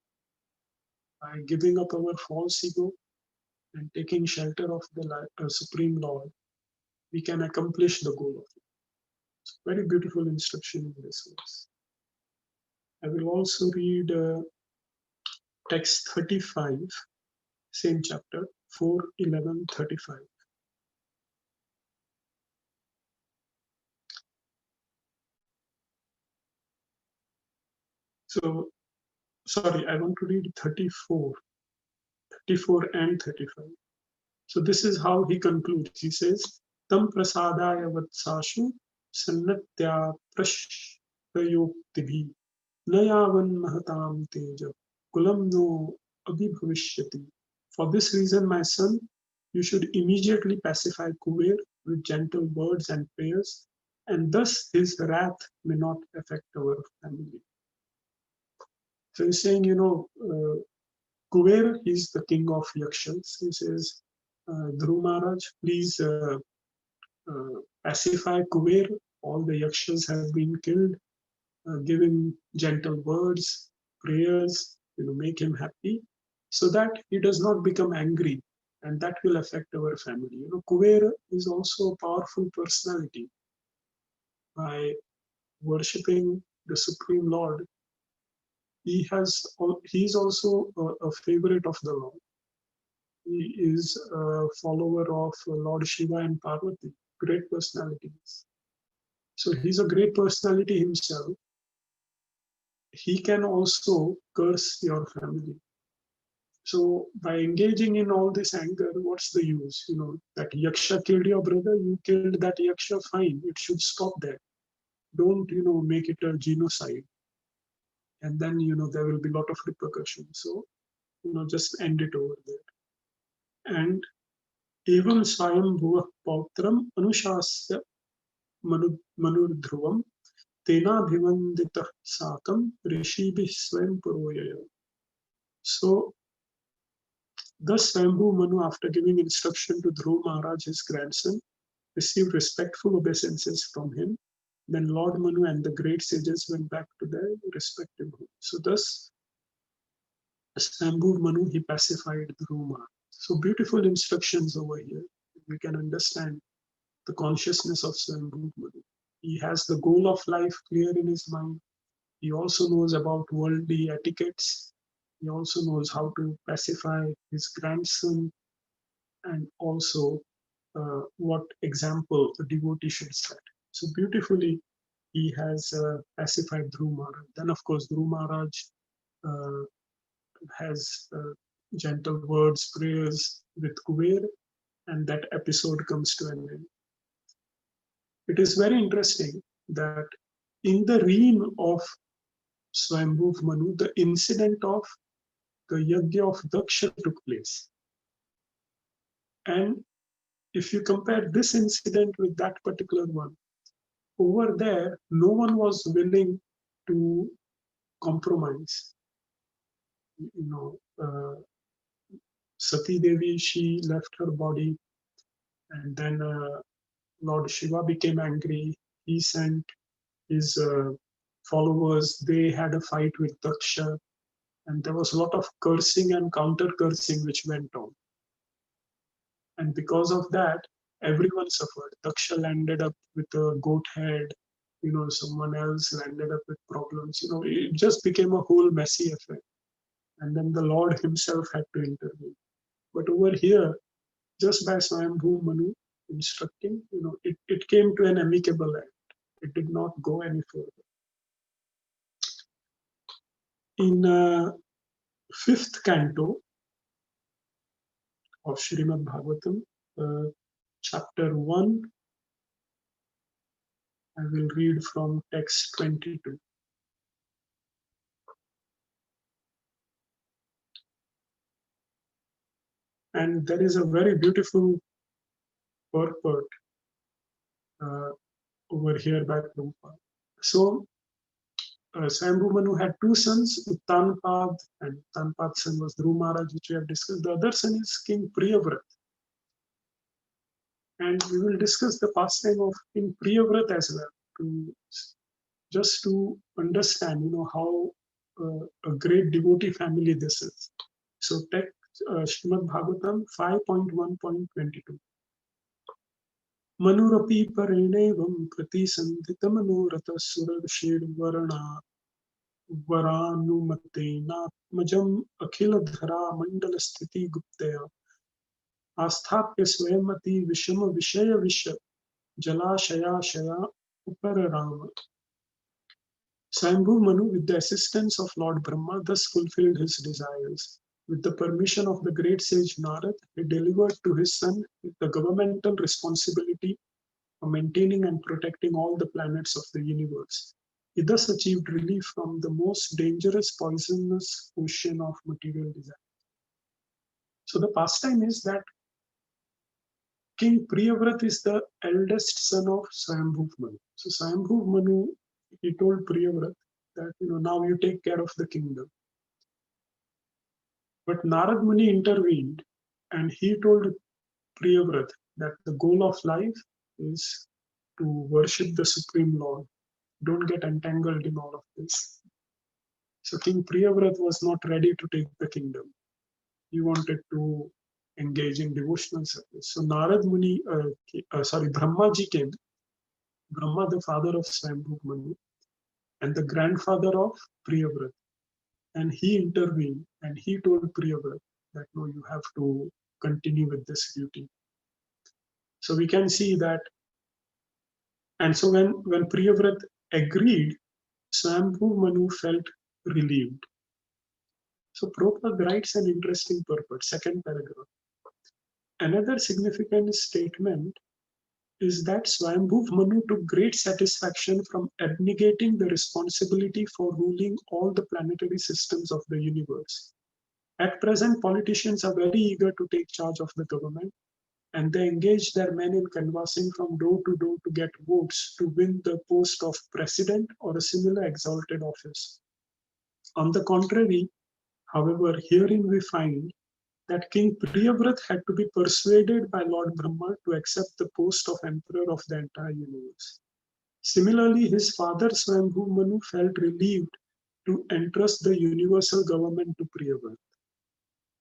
By giving up our false ego and taking shelter of the Supreme Lord, we can accomplish the goal of life. It's very beautiful instruction in this verse. I will also read text 35, same chapter, 4:11:35. So, sorry, I want to read 34 and 35. So this is how he concludes. He says, Tam prasadaya vatsashu sannatya prashayoktibi nayavan mahatam teja kulam no abhibhavishyati. For this reason, my son, you should immediately pacify Kuber with gentle words and prayers, and thus his wrath may not affect our family. So he's saying, Kuber is the king of Yakshas. He says, Dhruv Maharaj, please pacify Kuber. All the Yakshas have been killed. Give him gentle words, prayers, make him happy, so that he does not become angry, and that will affect our family. Kuber is also a powerful personality. By worshipping the Supreme Lord, he is also a favorite of the Lord. He is a follower of Lord Shiva and Parvati, great personalities. So he's a great personality himself. He can also curse your family. So by engaging in all this anger, what's the use? That Yaksha killed your brother, you killed that Yaksha, fine. It should stop there. Don't, make it a genocide. And then, there will be a lot of repercussions. So, just end it over there. And evam Svayambhuva pautram anushasya manurdhruvam tenabhivanditah sakam rishibhi swayam puroyaya. So, thus Svayambhuva Manu, after giving instruction to Dhruv Maharaj, his grandson, received respectful obeisances from him. Then Lord Manu and the great sages went back to their respective homes. So thus, Svayambhuva Manu, he pacified Dhruv Maharaj. So beautiful instructions over here. We can understand the consciousness of Svayambhuva Manu. He has the goal of life clear in his mind. He also knows about worldly etiquettes. He also knows how to pacify his grandson, and also what example a devotee should set. So beautifully, he has pacified Dhruv Maharaj. Then, of course, Dhruv Maharaj uh, has gentle words, prayers with Kuber, and that episode comes to an end. It is very interesting that in the reign of Svayambhuva Manu, the incident of the Yajna of Daksha took place. And if you compare this incident with that particular one, over there, no one was willing to compromise. Sati Devi, she left her body, and then Lord Shiva became angry. He sent his followers. They had a fight with Daksha, and there was a lot of cursing and counter cursing which went on. And because of that, everyone suffered. Daksha landed up with a goat head. Someone else landed up with problems. It just became a whole messy affair. And then the Lord himself had to intervene. But over here, just by Svayambhuva Manu instructing, it came to an amicable end. It did not go any further. In fifth canto of Srimad Bhagavatam, chapter 1, I will read from text 22. And there is a very beautiful purport over here by Prabhupada. So Svayambhuva Manu had two sons, Uttanpad, and Uttanpad's son was Dhruv Maharaj, which we have discussed. The other son is King Priyavrat. And we will discuss the pastime of King Priyavrat as well, just to understand, how a great devotee family this is. So take Srimad Bhagavatam 5.1.22. Manurapi parenevam prati sandhita manurata surashirvarana varanumatenatmajam akhiladhara mandala sthiti guptaya आस्थाप्य स्वयंमति विषम विषय विष jalashaya upararama. Svayambhuva Manu, with the assistance of Lord Brahma, thus fulfilled his desires. With the permission of the great sage Narad, he delivered to his son the governmental responsibility for maintaining and protecting all the planets of the universe. He thus achieved relief from the most dangerous poisonous ocean of material desire. So the pastime is that King Priyavrat is the eldest son of Svayambhuva Manu. So Svayambhuva Manu, he told Priyavrat that, now you take care of the kingdom. But Narad Muni intervened and he told Priyavrat that the goal of life is to worship the Supreme Lord. Don't get entangled in all of this. So King Priyavrat was not ready to take the kingdom. He wanted to engage in devotional service. So Narad Muni, Brahmaji came. Brahma, the father of Svayambhuva Manu, and the grandfather of Priyavrat. And he intervened and he told Priyavrat that no, you have to continue with this duty. So we can see that. And so when Priyavrat agreed, Svayambhuva Manu felt relieved. So Prabhupada writes an interesting purport, second paragraph. Another significant statement is that Svayambhuva Manu took great satisfaction from abnegating the responsibility for ruling all the planetary systems of the universe. At present, politicians are very eager to take charge of the government, and they engage their men in canvassing from door to door to get votes to win the post of president or a similar exalted office. On the contrary, however, herein we find that King Priyavrat had to be persuaded by Lord Brahma to accept the post of emperor of the entire universe. Similarly, his father Svayambhuva Manu felt relieved to entrust the universal government to Priyavrat.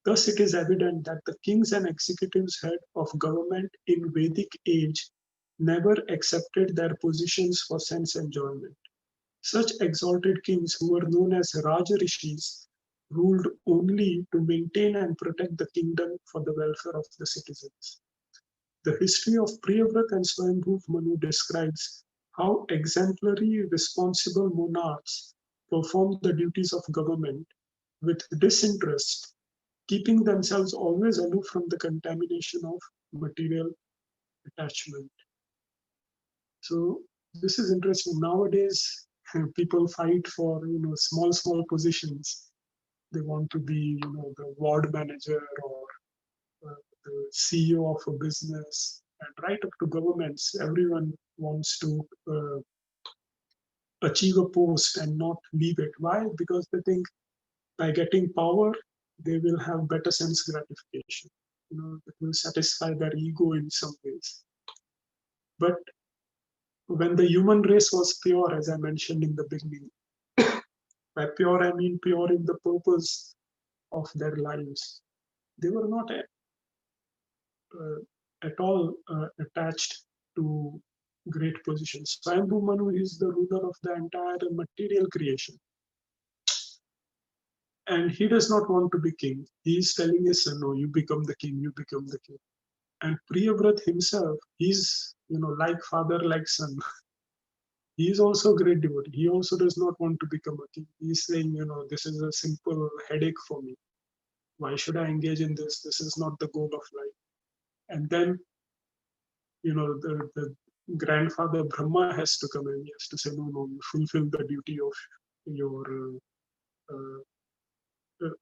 Thus, it is evident that the kings and executives head of government in Vedic age never accepted their positions for sense enjoyment. Such exalted kings, who were known as Raja Rishis, ruled only to maintain and protect the kingdom for the welfare of the citizens. The history of Priyavrat and Svayambhuva Manu describes how exemplary, responsible monarchs performed the duties of government with disinterest, keeping themselves always aloof from the contamination of material attachment. So this is interesting. Nowadays, people fight for small positions. They want to be the ward manager or the CEO of a business, and right up to governments. Everyone wants to achieve a post and not leave it. Why? Because they think by getting power, they will have better sense gratification. It will satisfy their ego in some ways. But when the human race was pure, as I mentioned in the beginning, by pure I mean pure in the purpose of their lives, they were not at all attached to great positions. Svayambhuva Manu is the ruler of the entire material creation. And he does not want to be king. He is telling his son, no, you become the king, you become the king. And Priyavrat himself, he's, like father, like son. He is also a great devotee. He also does not want to become a king. He's saying, this is a simple headache for me. Why should I engage in this? This is not the goal of life. And then, the grandfather Brahma has to come and he has to say, no, you fulfill the duty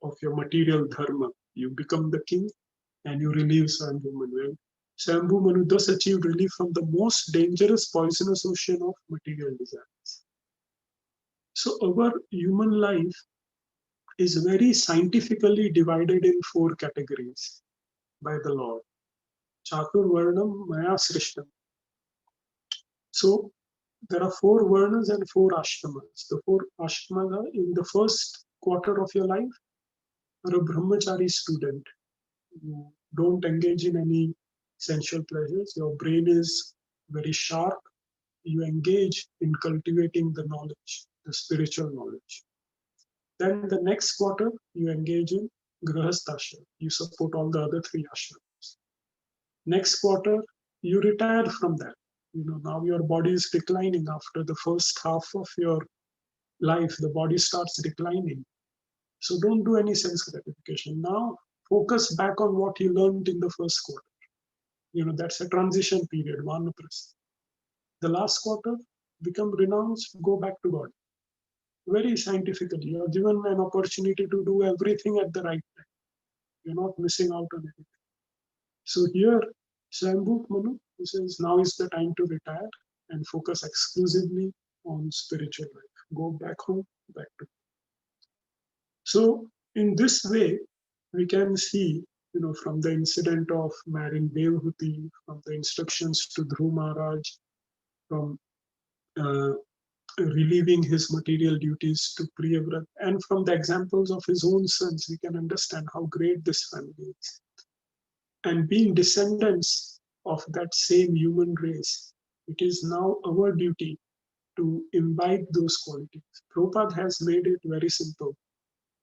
of your material dharma. You become the king and you relieve Svayambhuva Manu. And Svayambhuva Manu thus achieved relief from the most dangerous poisonous ocean of material desires. So our human life is very scientifically divided in 4 categories by the Lord. Chatur Varnam Maya Srishtam. So there are 4 Varnas and 4 Ashramas. The 4 Ashramas are in the first quarter of your life, you're a brahmachari student. You don't engage in any sensual pleasures. Your brain is very sharp. You engage in cultivating the knowledge, the spiritual knowledge. Then the next quarter, you engage in grahasthashram. You support all the other 3 ashrams. Next quarter, you retire from that. Now your body is declining after the first half of your life. The body starts declining. So don't do any sense gratification. Now focus back on what you learned in the first quarter. That's a transition period, vanaprastha. The last quarter, become renounced, go back to God. Very scientifically, you are given an opportunity to do everything at the right time. You're not missing out on anything. So here, Svayambhuva Manu, he says, now is the time to retire and focus exclusively on spiritual life. Go back home, back to God. So in this way, we can see, from the incident of marrying Devhuti, from the instructions to Dhruv Maharaj, from relieving his material duties to Priyavrat, and from the examples of his own sons, we can understand how great this family is. And being descendants of that same human race, it is now our duty to imbibe those qualities. Prabhupada has made it very simple.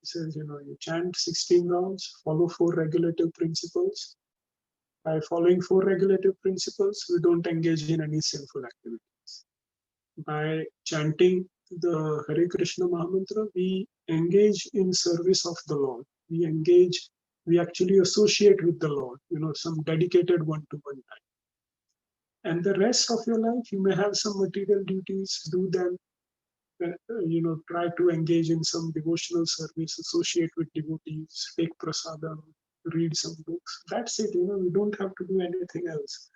He says, you chant 16 rounds, follow 4 regulative principles. By following 4 regulative principles, we don't engage in any sinful activities. By chanting the Hare Krishna Mahamantra, we engage in service of the Lord. We actually associate with the Lord, some dedicated one-to-one time. And the rest of your life, you may have some material duties, do them, try to engage in some devotional service, associate with devotees, take prasadam, read some books. That's it, we don't have to do anything else.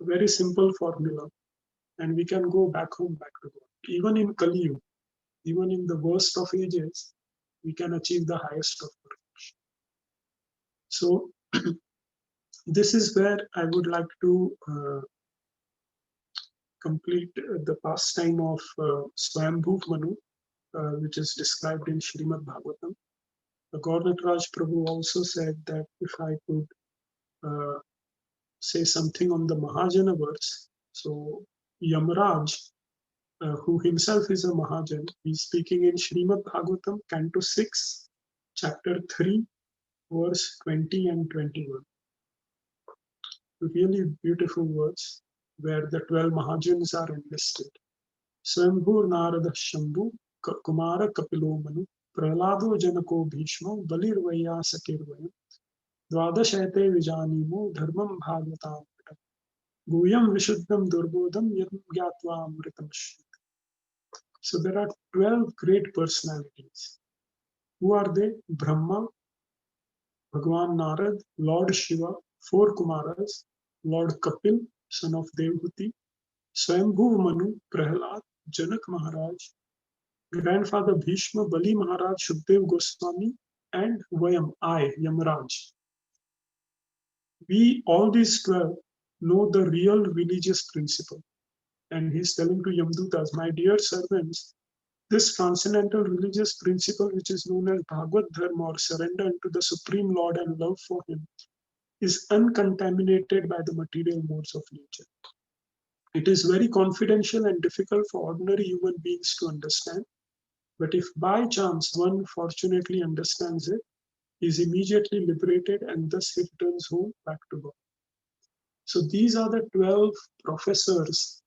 A very simple formula. And we can go back home, back to God. Even in Kali Yuga, even in the worst of ages, we can achieve the highest of perfection. So this is where I would like to complete the pastime of Svayambhuva Manu, which is described in Srimad Bhagavatam. The Gaurnatraj Prabhu also said that if I could say something on the Mahajana verse, so Yamraj, who himself is a Mahajan, he's speaking in Srimad Bhagavatam, Canto 6, Chapter 3, verse 20 and 21. Really beautiful words where the 12 Mahajans are enlisted. Svayambhu Narada Shambhu Kumara Kapilo Manu Prahlado Janako Bhishmo Balir Vayasakir Vayam Dvadashayate Vijanimo Dharmam Bhagavatam Guyam Vishuddham Durbodham Yam Gyatva Amritam. So there are 12 great personalities. Who are they? Brahma, Bhagwan Narad, Lord Shiva, 4 Kumaras, Lord Kapil, son of Devhuti, Svayambhuva Manu, Prahlad, Janak Maharaj, grandfather Bhishma, Bali Maharaj, Shukdev Goswami, and Vayam, I, Yamraj. We, all these 12, know the real religious principle. And he's telling to Yamdutas, my dear servants, this transcendental religious principle, which is known as Bhagavad Dharma or surrender unto the Supreme Lord and love for Him, is uncontaminated by the material modes of nature. It is very confidential and difficult for ordinary human beings to understand. But if by chance one fortunately understands it, he is immediately liberated and thus he returns home back to God. So these are the 12 professors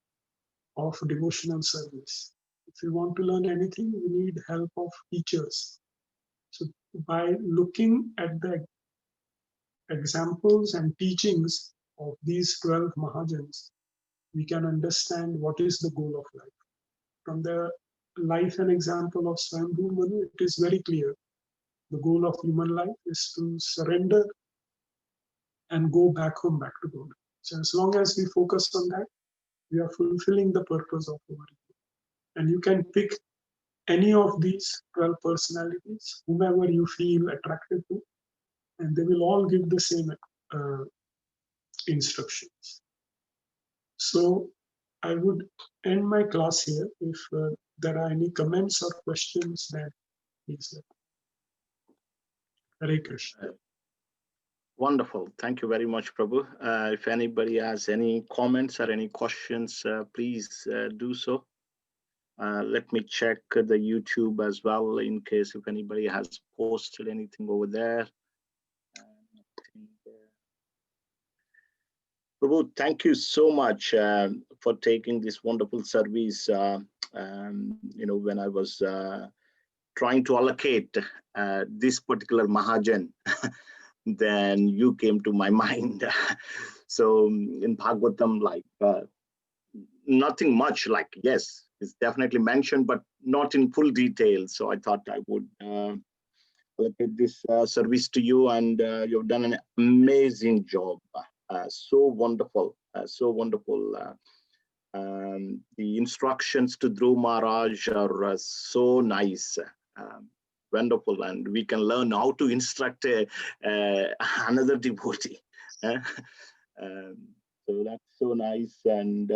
of devotional service. If you want to learn anything, you need help of teachers. So by looking at the examples and teachings of these 12 Mahajans, we can understand what is the goal of life. From the life and example of Svayambhuva Manu, it is very clear. The goal of human life is to surrender and go back home, back to God. So as long as we focus on that, we are fulfilling the purpose of our ego. And you can pick any of these 12 personalities, whomever you feel attracted to, and they will all give the same instructions. So I would end my class here. If there are any comments or questions, then please let me. Hare Krishna. Wonderful. Thank you very much, Prabhu. If anybody has any comments or any questions, please do so. Let me check the YouTube as well in case if anybody has posted anything over there. Prabhu, thank you so much for taking this wonderful service. When I was trying to allocate this particular Mahajan, then you came to my mind. So in Bhagavatam, nothing much, yes, it's definitely mentioned, but not in full detail. So I thought I would allocate this service to you, and you've done an amazing job. So wonderful, so wonderful. The instructions to Dhruv Maharaj are so nice. Wonderful, and we can learn how to instruct another devotee. So that's so nice, and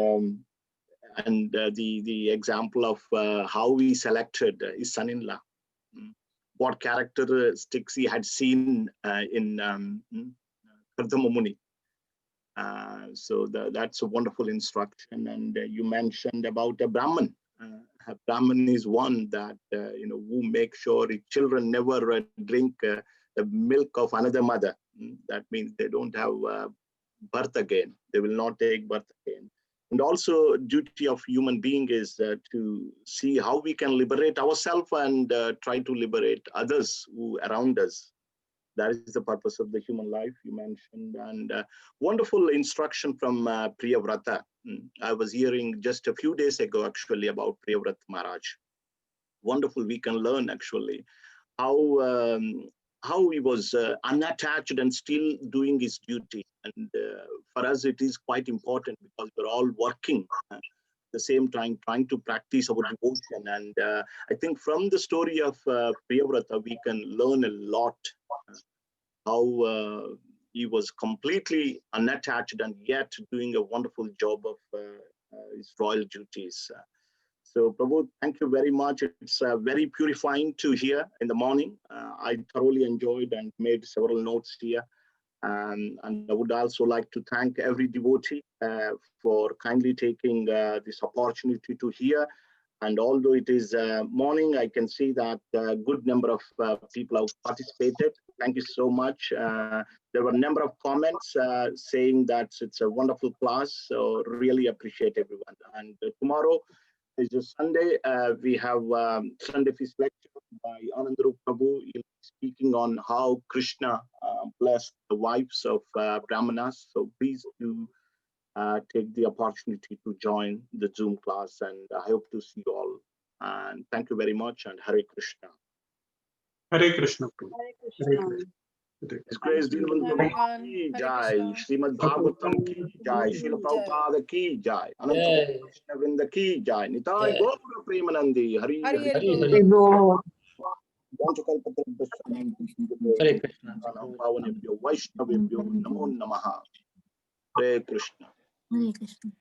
the example of how we selected his son-in-law, what characteristics he had seen in Kardama Muni. So that's a wonderful instruction. And you mentioned about a Brahman. A Brahman is one that who make sure his children never drink the milk of another mother. That means they don't have birth again. They will not take birth again. And also, duty of human being is to see how we can liberate ourselves and try to liberate others who around us. That is the purpose of the human life you mentioned. And wonderful instruction from Priyavrata. I was hearing just a few days ago, actually, about Priyavrata Maharaj. Wonderful. We can learn, actually, how he was unattached and still doing his duty. And for us, it is quite important because we're all working at the same time, trying to practice our devotion. And I think from the story of Priyavrata, we can learn a lot. How he was completely unattached and yet doing a wonderful job of his royal duties. So, Prabhu, thank you very much. It's very purifying to hear in the morning. I thoroughly enjoyed and made several notes here. And I would also like to thank every devotee for kindly taking this opportunity to hear. And although it is morning, I can see that a good number of people have participated. Thank you so much. There were a number of comments saying that it's a wonderful class. So really appreciate everyone. And tomorrow is a Sunday. We have Sunday Feast lecture by Anandarup Prabhu. He'll be speaking on how Krishna blessed the wives of Brahmanas. So please do take the opportunity to join the Zoom class, and I hope to see you all. And thank you very much, and Hare Krishna. Hare Krishna. Hare Krishna. His Grace Dinavandana ki jai, Srimad Bhagavatam ki jai, Srila Prabhupada ki jai, Ananta Krishna Vrinda ki jai, Nitai Gaura Premanandi, Hari Hari Lord. Hare Krishna. Vaishnavibhyo Namo Namaha. Hare Krishna. Hare Krishna.